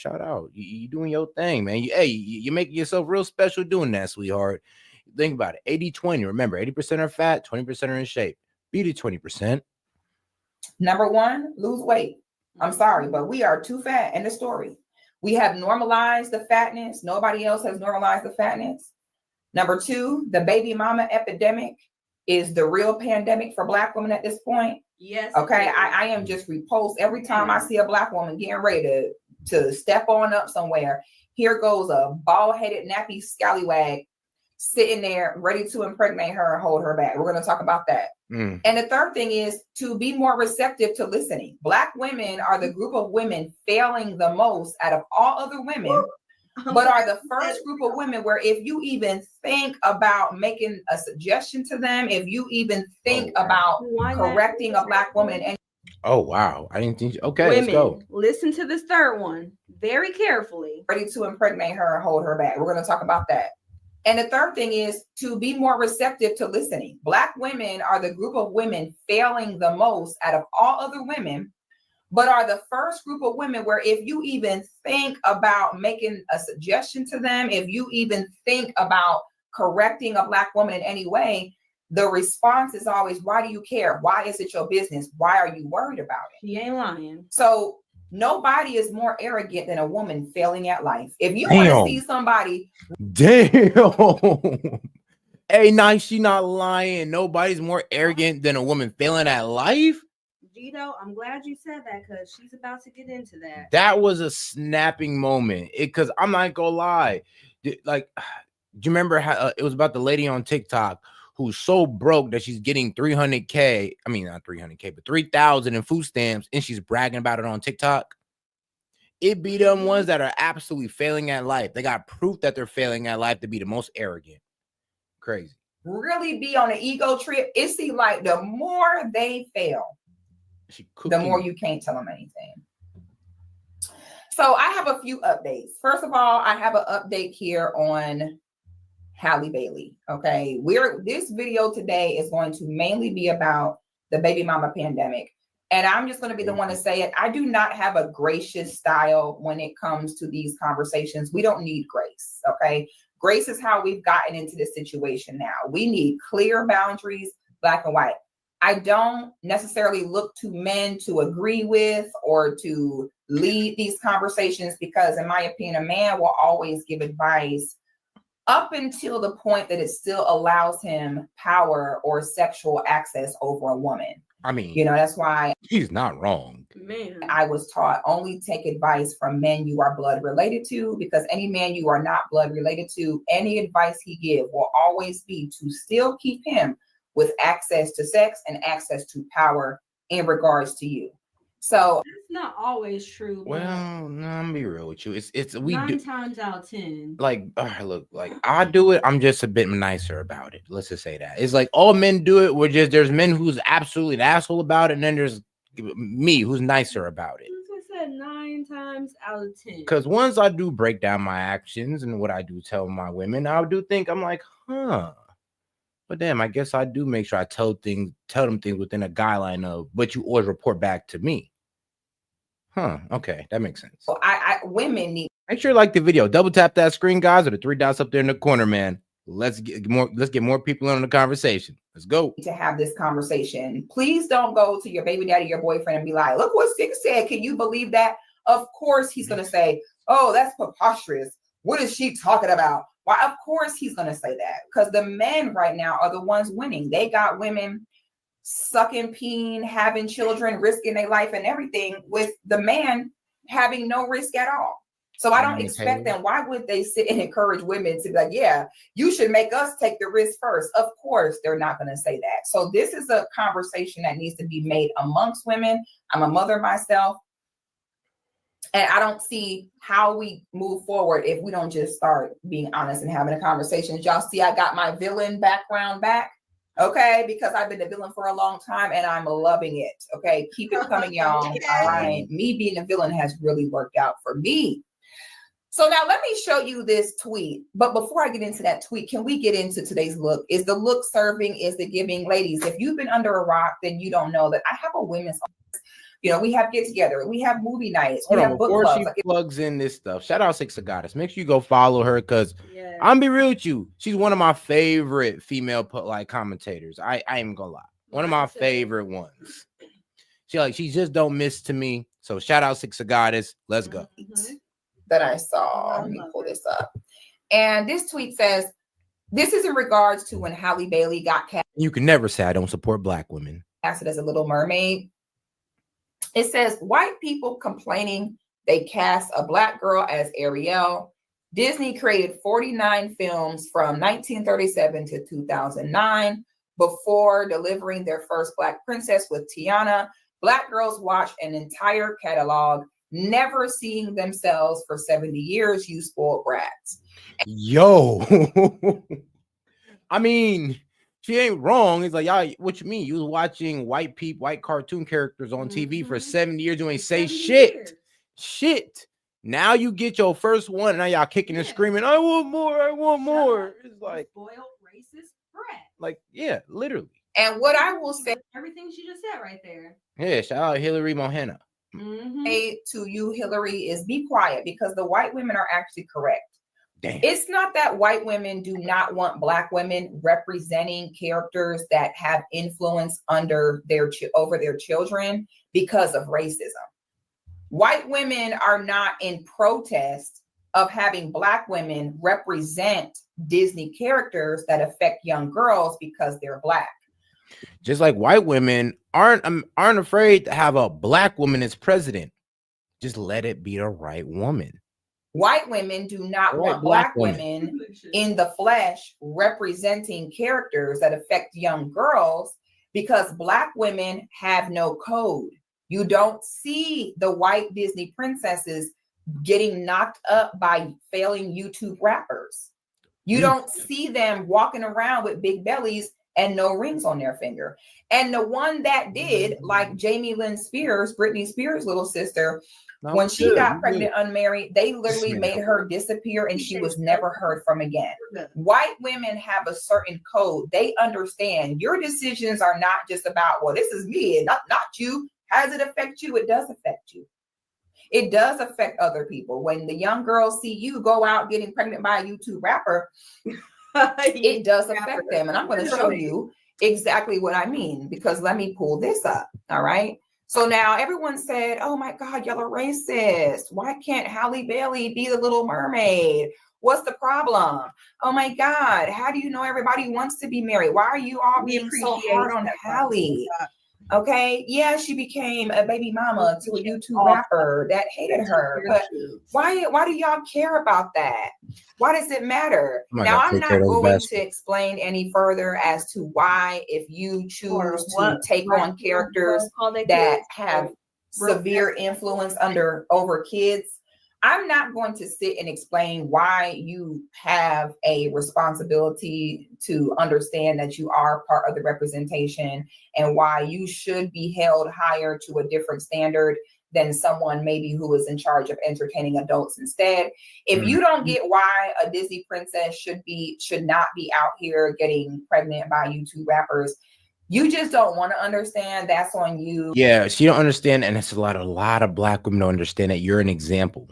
You doing your thing, man. You're making yourself real special doing that, sweetheart. Think about it. 80-20. Remember, 80% are fat, 20% are in shape. Be the 20%. Number 1, lose weight. I'm sorry, but we are too fat. End of story. We have normalized the fatness. Nobody else has normalized the fatness. Number 2, the baby mama epidemic is the real pandemic for Black women at this point. Yes. Okay. I am just repulsed every time I see a Black woman getting ready to step on up somewhere. Here goes a bald-headed, nappy scallywag sitting there ready to impregnate her and hold her back. We're going to talk about that. And the third thing is to be more receptive to listening. Black women are the group of women failing the most out of all other women, but are the first group of women where if you even think about making a suggestion to them, if you even think about correcting a Black woman. And oh, wow. I didn't think. Okay, women, let's go. Listen to this third one very carefully. Ready to impregnate her and hold her back. We're going to talk about that. And the third thing is to be more receptive to listening. Black women are the group of women failing the most out of all other women, but are the first group of women where if you even think about making a suggestion to them, if you even think about correcting a Black woman in any way, the response is always, why do you care? Why is it your business? Why are you worried about it? She ain't lying. So nobody is more arrogant than a woman failing at life. If you want to see somebody. Damn. Hey, nice. She not lying. Nobody's more arrogant than a woman failing at life. Gito, I'm glad you said that because she's about to get into that. That was a snapping moment. Because I'm not gonna lie. Like, do you remember how it was about the lady on TikTok who's so broke that she's getting 300K. I mean, not 300K, but 3,000 in food stamps, and she's bragging about it on TikTok. It be them ones that are absolutely failing at life. They got proof that they're failing at life to be the most arrogant. Crazy. Really be on an ego trip. It seems like the more they fail, the more you can't tell them anything. So I have a few updates. First of all, I have an update here on Halle Bailey. Okay, this video today is going to mainly be about the baby mama pandemic. And I'm just going to be the one to say it. I do not have a gracious style when it comes to these conversations. We don't need grace. Okay. Grace is how we've gotten into this situation now. We need clear boundaries, black and white. I don't necessarily look to men to agree with or to lead these conversations because, in my opinion, a man will always give advice up until the point that it still allows him power or sexual access over a woman. I mean, that's why he's not wrong. Man, I was taught only take advice from men you are blood related to, because any man you are not blood related to, any advice he give will always be to still keep him with access to sex and access to power in regards to you. So it's not always true. Well, no, I'm gonna be real with you. It's we 9 times out of 10. Like, look, like I do it. I'm just a bit nicer about it. Let's just say that. It's like all men do it. We're just there's men who's absolutely an asshole about it, and then there's me who's nicer about it. I said 9 times out of 10. Because once I do break down my actions and what I do tell my women, I do think I'm like, but damn, I guess I do make sure I tell them things within a guideline of, but you always report back to me. Okay, that makes sense. So women need. Make sure you like the video. Double tap that screen, guys, or the 3 dots up there in the corner, man. Let's get more people in the conversation. Let's go. To have this conversation. Please don't go to your baby daddy, your boyfriend, and be like, look what Six said. Can you believe that? Of course he's gonna say, oh, that's preposterous. What is she talking about? Why, of course he's gonna say that. Because the men right now are the ones winning. They got women sucking, peeing, having children, risking their life and everything, with the man having no risk at all. So I don't expect them. Why would they sit and encourage women to be like, yeah, you should make us take the risk first? Of course, they're not going to say that. So this is a conversation that needs to be made amongst women. I'm a mother myself. And I don't see how we move forward if we don't just start being honest and having a conversation. Y'all see, I got my villain background back. Okay, because I've been a villain for a long time and I'm loving it. Okay, keep it coming, y'all. All right, me being a villain has really worked out for me. So now let me show you this tweet. But before I get into that tweet, can we get into today's look? Is the look serving? Is the giving? Ladies, if you've been under a rock, then you don't know that I have a women's office. We have get together, we have movie nights, we have book clubs. Before she plugs in this stuff, shout out Six Goddess. Make sure you go follow her, because I'm be real with you. She's one of my favorite female commentators. I ain't gonna lie. One of my favorite ones. She just don't miss to me. So shout out Six Goddess. Let's go. That I saw. Let me pull this up. And this tweet says, this is in regards to when Halle Bailey got cast. You can never say I don't support Black women. Casted as a Little Mermaid. It says, white people complaining they cast a Black girl as Ariel. Disney created 49 films from 1937 to 2009 before delivering their first Black princess with Tiana. Black girls watch an entire catalog, never seeing themselves for 70 years, you spoiled brats. Yo, I mean, she ain't wrong. It's like, y'all, what you mean? You was watching white cartoon characters on TV for 70 years. You ain't say shit. Shit. Now you get your first one, and now y'all kicking and screaming, I want more, I want more. It's like spoiled racist brat. Like, yeah, literally. And what I will say, everything she just said right there. Yeah, shout out Hillary Mohana. To you, Hillary, is be quiet, because the white women are actually correct. Damn. It's not that white women do not want Black women representing characters that have influence over their children because of racism. White women are not in protest of having Black women represent Disney characters that affect young girls because they're Black. Just like white women aren't afraid to have a Black woman as president. Just let it be the right woman. White women do not want black women in the flesh representing characters that affect young girls because black women have no code. You don't see the white Disney princesses getting knocked up by failing YouTube rappers. You don't see them walking around with big bellies and no rings on their finger. And the one that did, like Jamie Lynn Spears, Britney Spears' little sister, when she got pregnant unmarried, they literally made her disappear and she was never heard from again. White women have a certain code. They understand your decisions are not just about, well, this is me and not you. How does it affect you? It does affect you. It does affect other people. When the young girls see you go out getting pregnant by a YouTube rapper, it does affect them. And I'm going to show you exactly what I mean, because let me pull this up. All right. So now everyone said, oh my God, y'all are racist. Why can't Halle Bailey be the Little Mermaid? What's the problem? Oh my God, how do you know everybody wants to be married? Why are you all being so hard on Halle? Okay, yeah, she became a baby mama to a YouTube rapper that hated her. But why do y'all care about that? Why does it matter? Now, I'm not going to explain any further as to why, if you choose to take on characters that have severe influence over kids, I'm not going to sit and explain why you have a responsibility to understand that you are part of the representation and why you should be held higher to a different standard than someone maybe who is in charge of entertaining adults instead. If you don't get why a Disney princess should not be out here getting pregnant by YouTube rappers, you just don't want to understand. That's on you. Yeah, she don't understand, and it's a lot of black women don't understand that you're an example.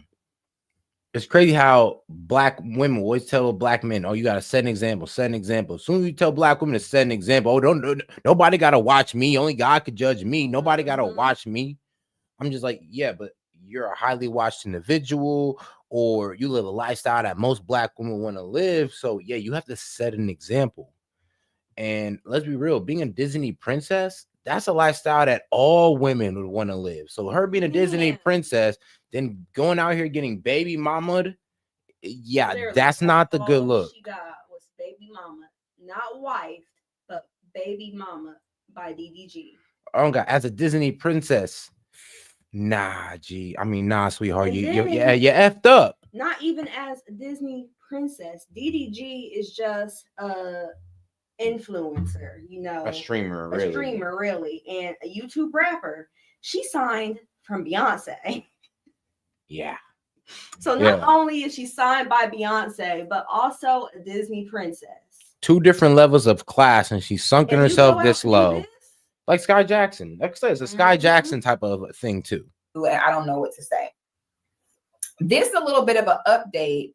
It's crazy how black women always tell black men, oh, you got to set an example, set an example. As soon as you tell black women to set an example, oh, nobody got to watch me. Only God could judge me. Nobody got to watch me. I'm just like, yeah, but you're a highly watched individual, or you live a lifestyle that most black women want to live. So yeah, you have to set an example. And let's be real, being a Disney princess, that's a lifestyle that all women would want to live. So her being a Disney princess, then going out here getting baby mama, yeah, Literally, that's not the good look. She got was baby mama, not wife, but baby mama by DDG. Oh God, as a Disney princess, nah, sweetheart, you effed up. Not even as a Disney princess. DDG is just a influencer, a streamer, really, and a YouTube rapper. She signed from Beyonce. Yeah. So not only is she signed by Beyonce, but also a Disney princess. Two different levels of class, and she's sunken herself this low. Like Sky Jackson. Like I said, it's a Sky Jackson type of thing too. I don't know what to say. This is a little bit of an update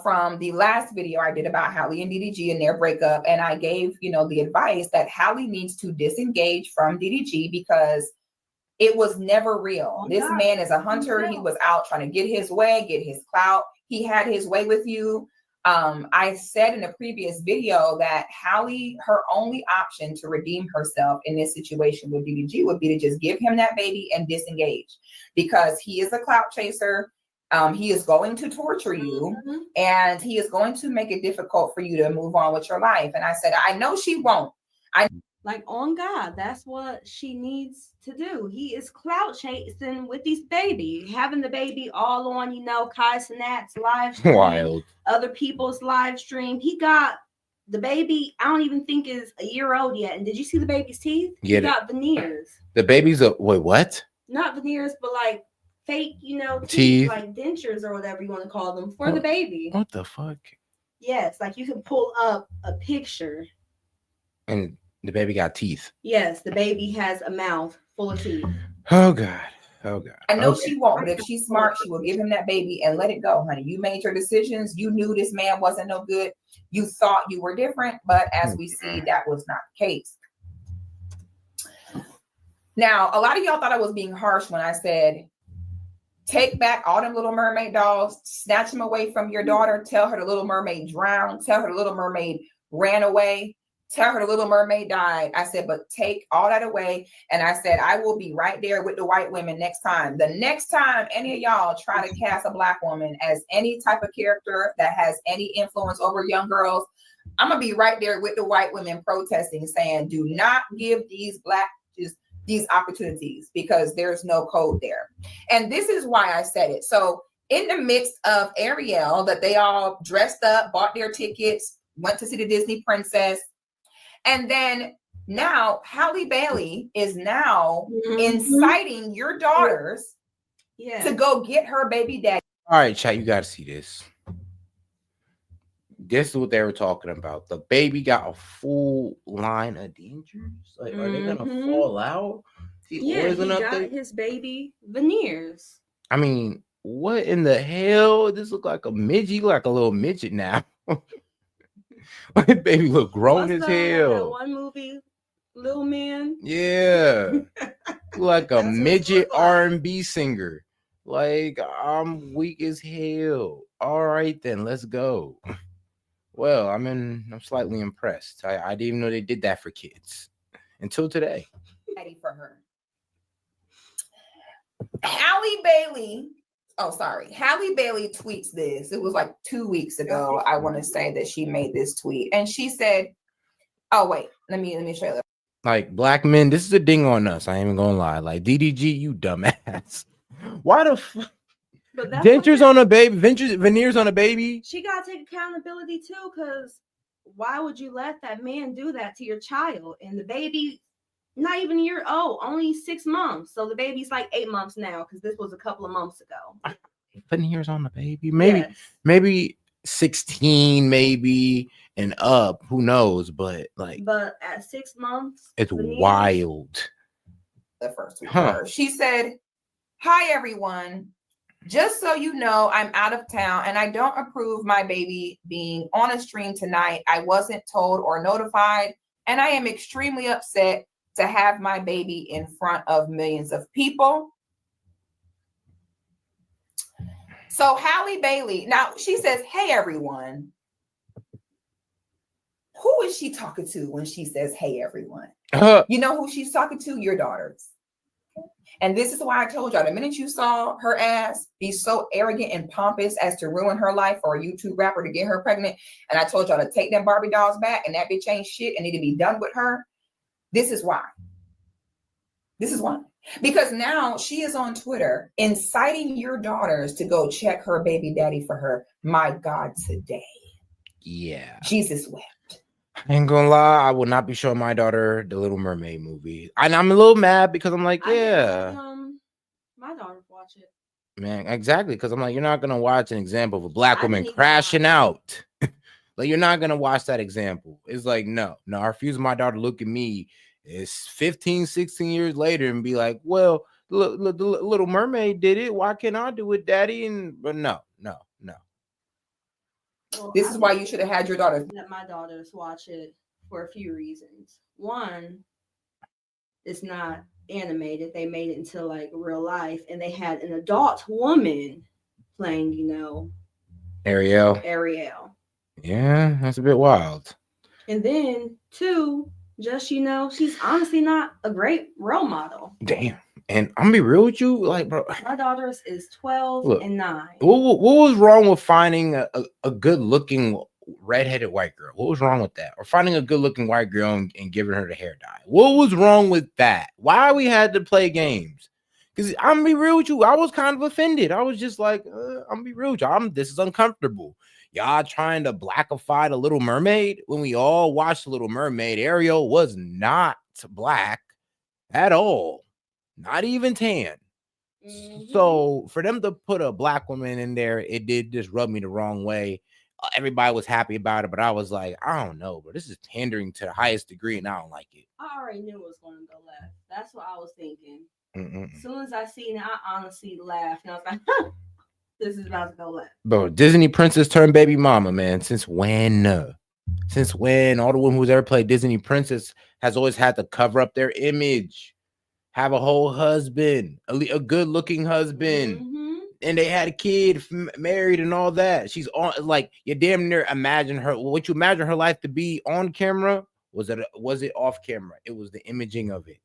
from the last video I did about Halle and DDG and their breakup. And I gave, the advice that Halle needs to disengage from DDG because it was never real. This man is a hunter. He was out trying to get his way, get his clout. He had his way with you. I said in a previous video that Halle, her only option to redeem herself in this situation with DDG would be to just give him that baby and disengage, because he is a clout chaser. He is going to torture you, and he is going to make it difficult for you to move on with your life. And I said, I know she won't. Like, on God, that's what she needs to do. He is clout chasing with these baby, having the baby all on, Kai Cenat's live stream, wild, other people's live stream. He got the baby, I don't even think is a year old yet. And did you see the baby's teeth? He got veneers. The baby's wait, what? Not veneers, but like fake, teeth, like dentures or whatever you want to call them for the baby. What the fuck? Yes, like you can pull up a picture. And the baby got teeth. Yes, the baby has a mouth full of teeth. Oh God. Oh God. I know she won't, but if she's smart, she will give him that baby and let it go, honey. You made your decisions. You knew this man wasn't no good. You thought you were different, but as we see, that was not the case. Now, a lot of y'all thought I was being harsh when I said, take back all them Little Mermaid dolls, snatch them away from your daughter, tell her the Little Mermaid drowned, tell her the Little Mermaid ran away. tell her the Little Mermaid died. I said, but take all that away. And I said, I will be right there with the white women next time. The next time any of y'all try to cast a Black woman as any type of character that has any influence over young girls, I'm going to be right there with the white women protesting, saying, do not give these Black these opportunities, because there's no code there. And this is why I said it. So in the midst of Ariel, that they all dressed up, bought their tickets, went to see the Disney princess. And then now Halle Bailey is now inciting your daughters to go get her baby daddy. All right, chat, you got to see this. This is what they were talking about. The baby got a full line of dangers. Like, are they gonna fall out? He got his baby veneers. I mean, what in the hell? This look like a midget. You look like a little midget now. My baby look grown as hell. That one movie, Little Man. Yeah, like a midget R&B singer. Like, I'm weak as hell. All right, then let's go. Well, I'm slightly impressed. I didn't even know they did that for kids until today. Daddy for her. Halle Bailey tweets this. It was like 2 weeks ago. I want to say that she made this tweet, and she said, "Oh wait, let me show you." Like, Black men, this is a ding on us. I ain't even gonna lie. Like, DDG, you dumbass. Why the fuck? Dentures on a baby, veneers on a baby. She gotta take accountability too, because why would you let that man do that to your child? And the baby, not even a year old, only 6 months. So the baby's like 8 months now, because this was a couple of months ago. Veneers on the baby, maybe 16, maybe and up. Who knows? But at 6 months, it's wild. The first one, she said, "Hi everyone. Just so you know, I'm out of town and I don't approve my baby being on a stream tonight. I wasn't told or notified, and I am extremely upset to have my baby in front of millions of people." So Halle Bailey, now she says, "Hey everyone." Who is she talking to when she says, "Hey everyone"? You know who she's talking to? Your daughters. And this is why I told y'all, the minute you saw her ass be so arrogant and pompous as to ruin her life for a YouTube rapper to get her pregnant, and I told y'all to take them Barbie dolls back, and that bitch ain't shit and need to be done with her. This is why. Because now she is on Twitter inciting your daughters to go check her baby daddy for her. My God, today. Yeah. Jesus wept. I ain't gonna lie, I will not be showing my daughter the Little Mermaid movie. And I'm a little mad because I'm like, My daughter watch it. Man, exactly. Because I'm like, you're not gonna watch an example of a Black woman crashing out. Like, you're not gonna watch that example. It's like, no, I refuse my daughter to look at me. It's 15, 16 years later and be like, well, the Little Mermaid did it. Why can't I do it, Daddy? But no. Well, this is why you should have had your daughter. Let my daughters watch it for a few reasons. One, it's not animated. They made it into like real life, and they had an adult woman playing, Ariel. Yeah, that's a bit wild. And then 2, just she's honestly not a great role model. Damn. And I'm gonna be real with you, like, bro. My daughter's is 12 and 9. What was wrong with finding a good-looking redheaded white girl? What was wrong with that? Or finding a good-looking white girl and giving her the hair dye? What was wrong with that? Why we had to play games? Because I'm gonna be real with you, I was kind of offended. I was just like, I'm gonna be real with you. This is uncomfortable. Y'all trying to blackify the Little Mermaid when we all watched the Little Mermaid. Ariel was not black at all. Not even tan. So for them to put a Black woman in there, it did just rub me the wrong way. Everybody was happy about it, but I was like, I don't know, but this is pandering to the highest degree, and I don't like it. I already knew it was going to go left. That's what I was thinking. As soon as I seen it, I honestly laughed, and I was like, this is about to go left. Bro, Disney princess turned baby mama, man. Since when? Since when? All the women who's ever played Disney princess has always had to cover up their image. Have a whole husband, a good-looking husband, and they had a kid, married, and all that. She's on, like, you damn near imagine her. What you imagine her life to be on camera Was it off camera? It was the imaging of it.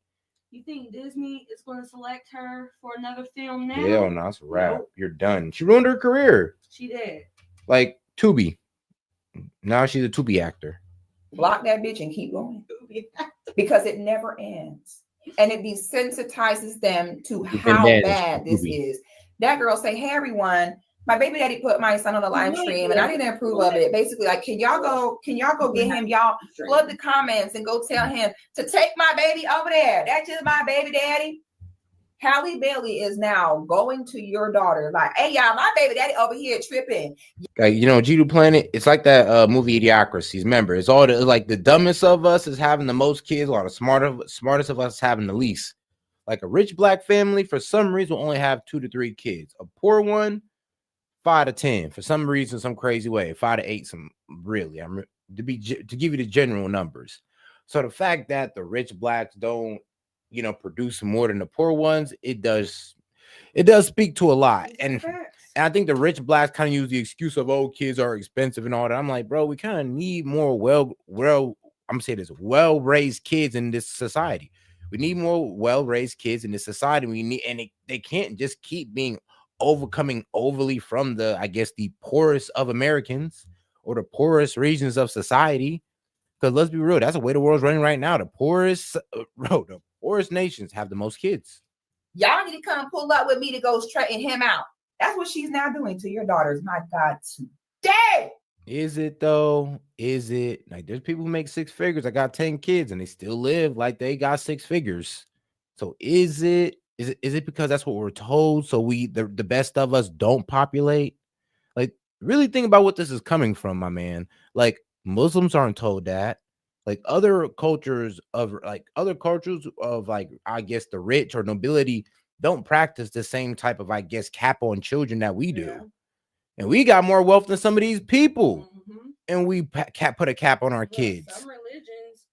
You think Disney is going to select her for another film now? Hell no, it's a wrap. Nope. You're done. She ruined her career. She did. Like Tubi. Now she's a Tubi actor. Block that bitch and keep going. Because it never ends. And it desensitizes them to how bad this is. That girl say, hey, everyone, my baby daddy put my son on the live stream and I didn't approve of it. Basically, like, can y'all go get him? Y'all flood the comments and go tell him to take my baby over there. That's just my baby daddy. Halle Bailey is now going to your daughter like, hey, y'all, my baby daddy over here tripping. Like, you know, G2 Planet, it's like that movie Idiocracy. Remember, it's all like the dumbest of us is having the most kids, while the smartest of us having the least. Like a rich black family, for some reason, will only have 2 to 3 kids. A poor one, 5 to 10. For some reason, some crazy way, 5 to 8. Some really, to give you the general numbers. So the fact that the rich blacks don't, you know, produce more than the poor ones, it does speak to a lot. And I think the rich blacks kind of use the excuse of, oh, kids are expensive and all that. I'm like, bro, we kind of need more well-raised kids in this society. We need more well-raised kids in this society. They can't just keep being coming overly from the, I guess, the poorest of Americans or the poorest regions of society. Because let's be real, that's the way the world's running right now. The poorest nations have the most kids. Y'all need to come pull up with me to go straighten him out. That's what she's now doing to your daughters. My God, today. Is it though? Is it? Like, there's people who make 6 figures. I got 10 kids and they still live like they got 6 figures. So is it because that's what we're told? So the best of us don't populate? Like, really think about what this is coming from, my man. Like, Muslims aren't told that. Like other cultures of I guess the rich or nobility don't practice the same type of, I guess, cap on children that we do. Yeah. And we got more wealth than some of these people. Mm-hmm. And we put a cap on our kids. Some religions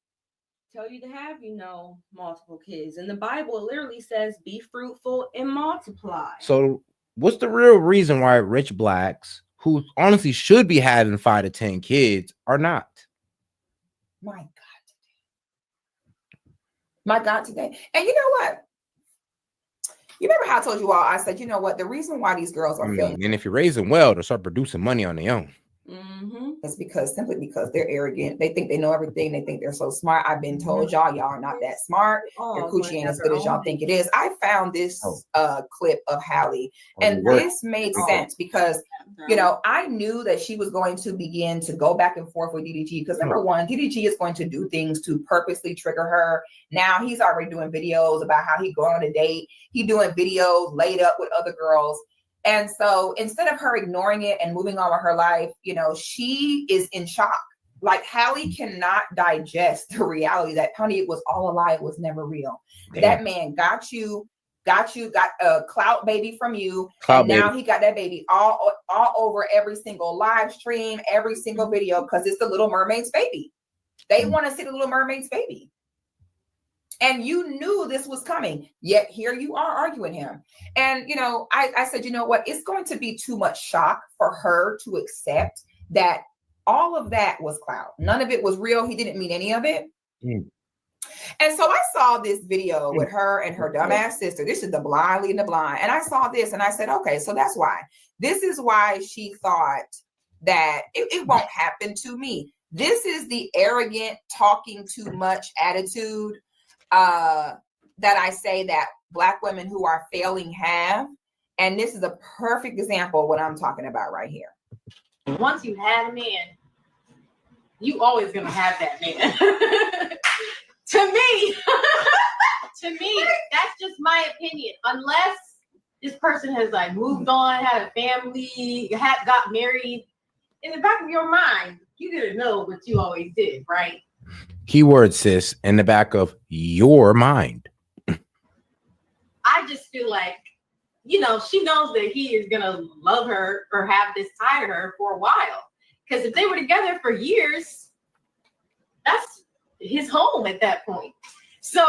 tell you to have, multiple kids. And the Bible literally says, be fruitful and multiply. So what's the real reason why rich blacks, who honestly should be having 5 to 10 kids, are not? My God, today. And you know what? You remember how I told you all, I said, you know what? The reason why these girls are feeling. And if you're raising well, they'll start producing money on their own. Mm-hmm. It's simply because they're arrogant. They think they know everything. They think they're so smart. I've been told y'all are not that smart. Your coochie ain't as good as y'all think it is. I found this clip of Halle, and this made sense because, I knew that she was going to begin to go back and forth with DDG because number one, DDG is going to do things to purposely trigger her. Now he's already doing videos about how he going on a date. He doing videos laid up with other girls. And so instead of her ignoring it and moving on with her life, she is in shock. Like Halle cannot digest the reality that, honey, it was all a lie. It was never real. Damn. That man got a clout baby from you. Now he got that baby all over every single live stream, every single video, because it's the Little Mermaid's baby. They want to see the Little Mermaid's baby. And you knew this was coming, yet here you are arguing him. And, I said, you know what? It's going to be too much shock for her to accept that all of that was clout. None of it was real. He didn't mean any of it. Mm. And so I saw this video with her and her dumbass sister. This is the blind leading the blind. And I saw this and I said, okay, so that's why. This is why she thought that it won't happen to me. This is the arrogant, talking too much attitude that I say that Black women who are failing have. And this is a perfect example of what I'm talking about right here. Once you had a man, you always gonna have that man. to me, that's just my opinion. Unless this person has moved on, had a family, got married, in the back of your mind, you didn't know what you always did, right? Keyword, sis, in the back of your mind. I just feel like, she knows that he is going to love her or have this tie to her for a while. Because if they were together for years, that's his home at that point. So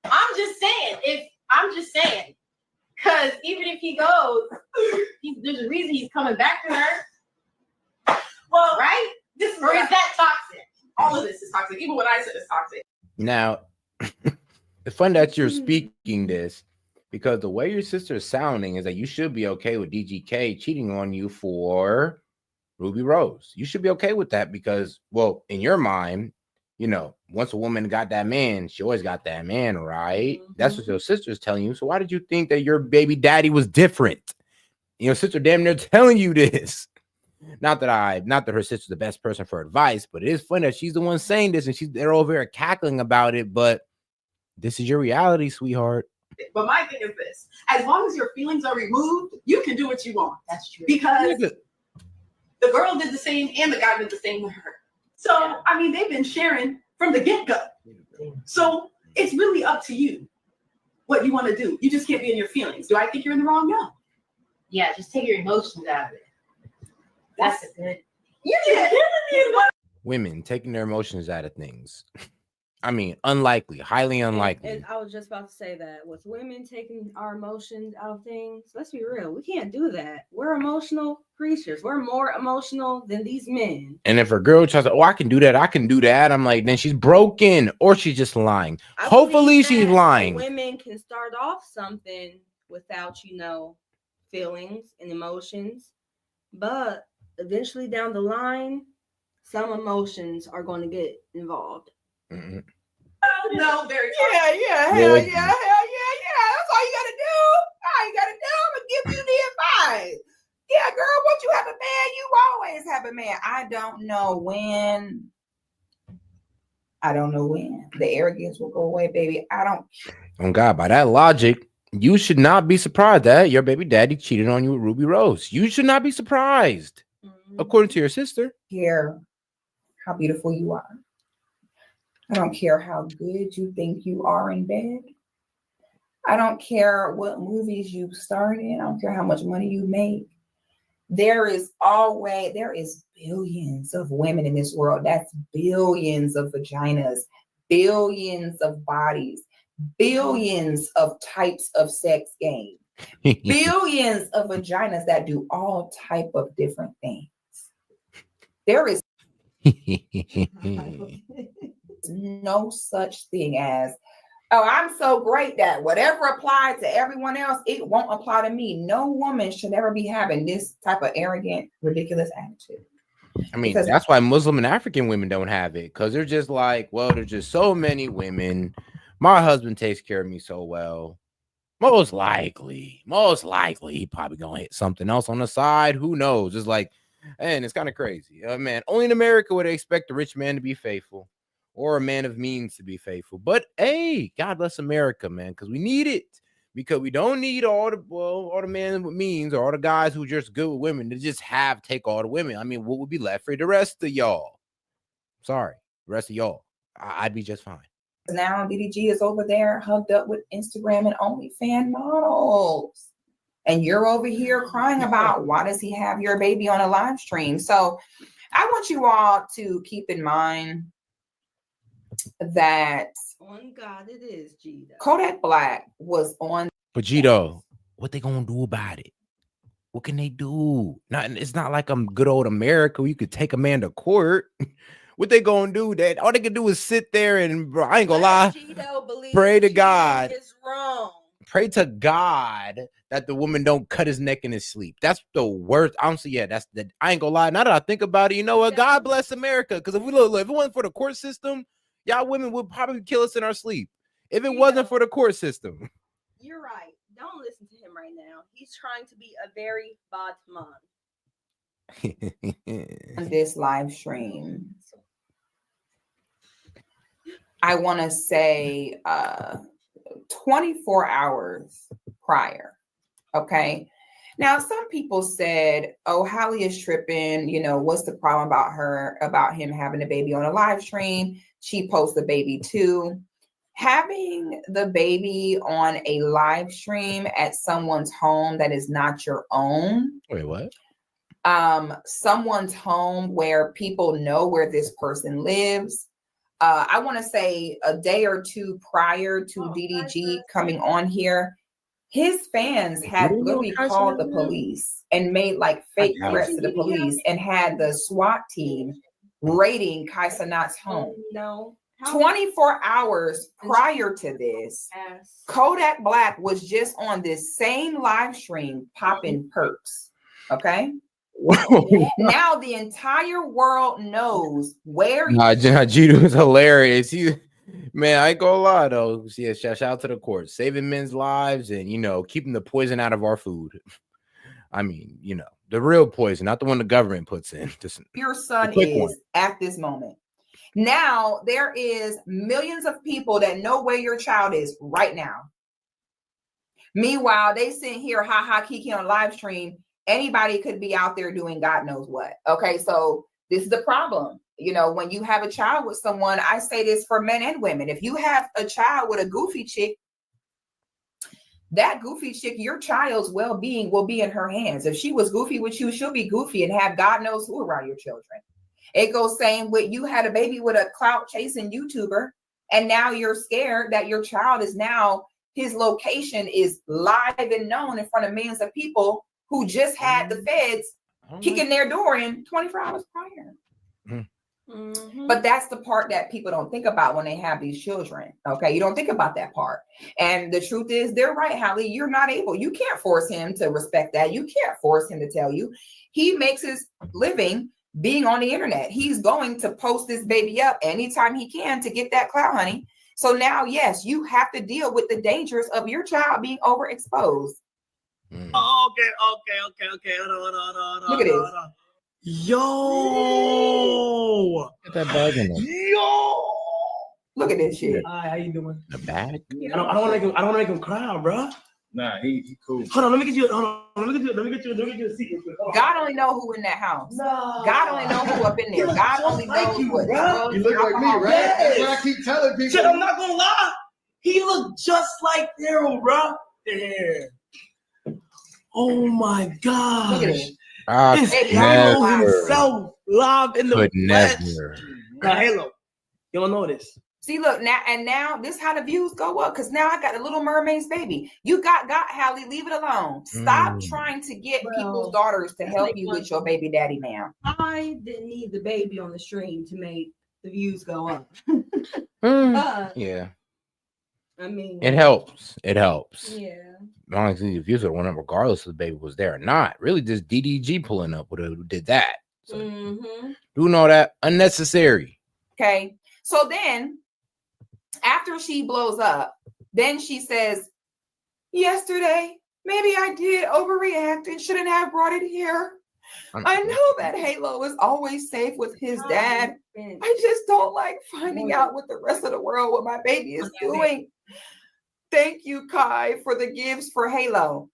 I'm just saying, because even if he goes, there's a reason he's coming back to her. Well, right? Or is that toxic? All of this is toxic. Even what I said is toxic. Now, it's fun that you're speaking this because the way your sister is sounding is that you should be okay with DGK cheating on you for Ruby Rose. You should be okay with that because, well, in your mind, you know, once a woman got that man, she always got that man, right? That's what your sister's telling you. So why did you think that your baby daddy was different? Your sister damn near telling you this. Not that her sister's the best person for advice, but it is funny that she's the one saying this and they're over here cackling about it. But this is your reality, sweetheart. But my thing is this: as long as your feelings are removed, you can do what you want. That's true. Because the girl did the same and the guy did the same with her. So I mean, they've been sharing from the get-go. So it's really up to you what you want to do. You just can't be in your feelings. Do I think you're in the wrong? No. Yeah, just take your emotions out of it. That's it. You just killing me. Women taking their emotions out of things. I mean, unlikely, highly unlikely. And I was just about to say that with women taking our emotions out of things, let's be real, we can't do that. We're emotional creatures. We're more emotional than these men. And if a girl tries to, oh, I can do that, I'm like, then she's broken or she's just lying. Hopefully she's lying. Women can start off something without, you know, feelings and emotions, but eventually down the line, some emotions are going to get involved. Mm-hmm. No, very hell yeah. That's all you gotta do. All you gotta do, I'm gonna give you the advice. Yeah, girl, once you have a man, you always have a man. I don't know when. The arrogance will go away, baby. Oh God, by that logic, you should not be surprised that your baby daddy cheated on you with Ruby Rose. You should not be surprised, according to your sister. Care how beautiful you are. I don't care how good you think you are in bed. I don't care what movies you starred in. I don't care how much money you make. There is billions of women in this world. That's billions of vaginas, billions of bodies, billions of types of sex game, billions of vaginas that do all type of different things. There is no such thing as, oh, I'm so great that whatever applied to everyone else, it won't apply to me. No woman should ever be having this type of arrogant, ridiculous attitude. I mean, that's why Muslim and African women don't have it, because they're just like, well, there's just so many women. My husband takes care of me so well. Most likely, he probably gonna hit something else on the side. Who knows? It's like, and it's kind of crazy. Man, only in America would they expect a rich man to be faithful or a man of means to be faithful. But hey, God bless America, man, because we need it. Because we don't need all the men with means or all the guys who are just good with women to just take all the women. I mean, what would be left for the rest of y'all? Sorry, the rest of y'all. I'd be just fine. Now DDG is over there hugged up with Instagram and OnlyFans models. And you're over here crying about why does he have your baby on a live stream? So I want you all to keep in mind that on God it is, Gito. Kodak Black was on. But Gito, what they gonna do about it? What can they do? It's not like I'm good old America where you could take a man to court. What they gonna do? That all they can do is sit there and, bro, I ain't gonna lie. Pray to God. Is wrong. Pray to God that the woman don't cut his neck in his sleep. That's the worst. Honestly, yeah, that's the. I ain't gonna lie. Now that I think about it, you know what? God bless America. Because if it wasn't for the court system, y'all women would probably kill us in our sleep. If it wasn't for the court system. You're right. Don't listen to him right now. He's trying to be a very bad man. On this live stream, I want to say 24 hours prior. Okay. Now, some people said, oh, Hallie is tripping. You know, what's the problem about him having a baby on a live stream? She posts the baby too. Having the baby on a live stream at someone's home that is not your own. Wait, what? Someone's home where people know where this person lives. I want to say a day or two prior to DDG coming on here, his fans had literally called the police and made like fake threats to the police and had the SWAT team raiding Kai Cenat's home. No. 24 hours prior to this, Kodak Black was just on this same live stream popping perks. Okay. Now the entire world knows where. Jidu is hilarious. Man, I ain't gonna lie though. Yeah, shout out to the court, saving men's lives and keeping the poison out of our food. I mean, the real poison, not the one the government puts in. Just your son is at this moment. Now there is millions of people that know where your child is right now. Meanwhile, they sit here, kiki on live stream. Anybody could be out there doing God knows what. Okay, so this is the problem. When you have a child with someone, I say this for men and women. If you have a child with a goofy chick, that goofy chick, your child's well-being will be in her hands. If she was goofy with you, she'll be goofy and have God knows who around your children. It goes same with you had a baby with a clout chasing YouTuber, and now you're scared that your child is now, his location is live and known in front of millions of people who just had the feds kicking their door in 24 hours prior. But that's the part that people don't think about when they have these children. Okay, you don't think about that part. And the truth is, they're right, Hallie. You can't force him to respect that. You can't force him to tell you. He makes his living being on the internet. He's going to post this baby up anytime he can to get that clout, honey. So now, yes, you have to deal with the dangers of your child being overexposed. Oh, okay. Hold on. Look at this. Yo, get that bag in there. Yo, look at this shit. Hi, how you doing? The bag? I don't want to make him cry, bro. Nah, he cool. Hold on, let me get you a seat. God only know who in that house. No. God only know who up in there. God only knows what. You look like me, right? Yes. That's what I keep telling people. Shit, I'm not gonna lie. He looked just like Daryl, bro. Yeah. Oh my gosh. Look at it. It's Halo himself live in the flesh. Now, Halo, you don't know this. See, look, now this is how the views go up, because now I got a Little Mermaid's baby. You got Hallie, leave it alone. Stop trying to get people's daughters to help you with your baby daddy now. I didn't need the baby on the stream to make the views go up. Yeah. I mean, it helps. Yeah. Honestly, the views would have went up regardless if the baby was there or not. Really, just DDG pulling up would have did that. So doing all that unnecessary. Okay. So then after she blows up, then she says, yesterday, maybe I did overreact and shouldn't have brought it here. I know that Halo is always safe with his dad. I just don't like finding out what the rest of the world, what my baby is doing. Thank you, Kai, for the gifts for Halo.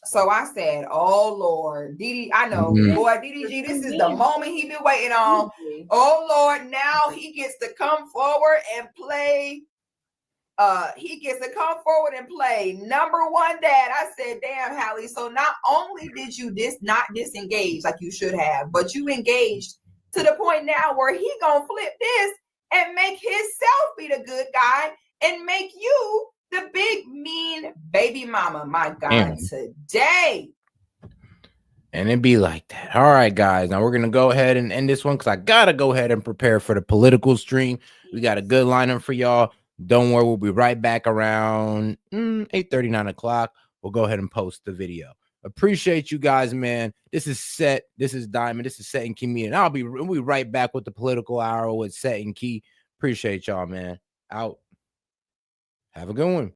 So I said, oh, Lord, Didi, I know, boy, DDG, this is the moment he been waiting on. Oh, Lord, now he gets to come forward and play. Number one dad. I said, damn, Hallie. So not only did you not disengage like you should have, but you engaged to the point now where he gonna flip this and make himself be the good guy and make you the big mean baby mama. My God, today. And it'd be like that. All right, guys. Now we're gonna go ahead and end this one because I gotta go ahead and prepare for the political stream. We got a good lineup for y'all. Don't worry, we'll be right back around 8:30, 9 o'clock. We'll go ahead and post the video. Appreciate you guys, man. This is Set. This is Diamond. This is Set and Key Media. And we'll be right back with the political hour with Set and Key. Appreciate y'all, man. Out. Have a good one.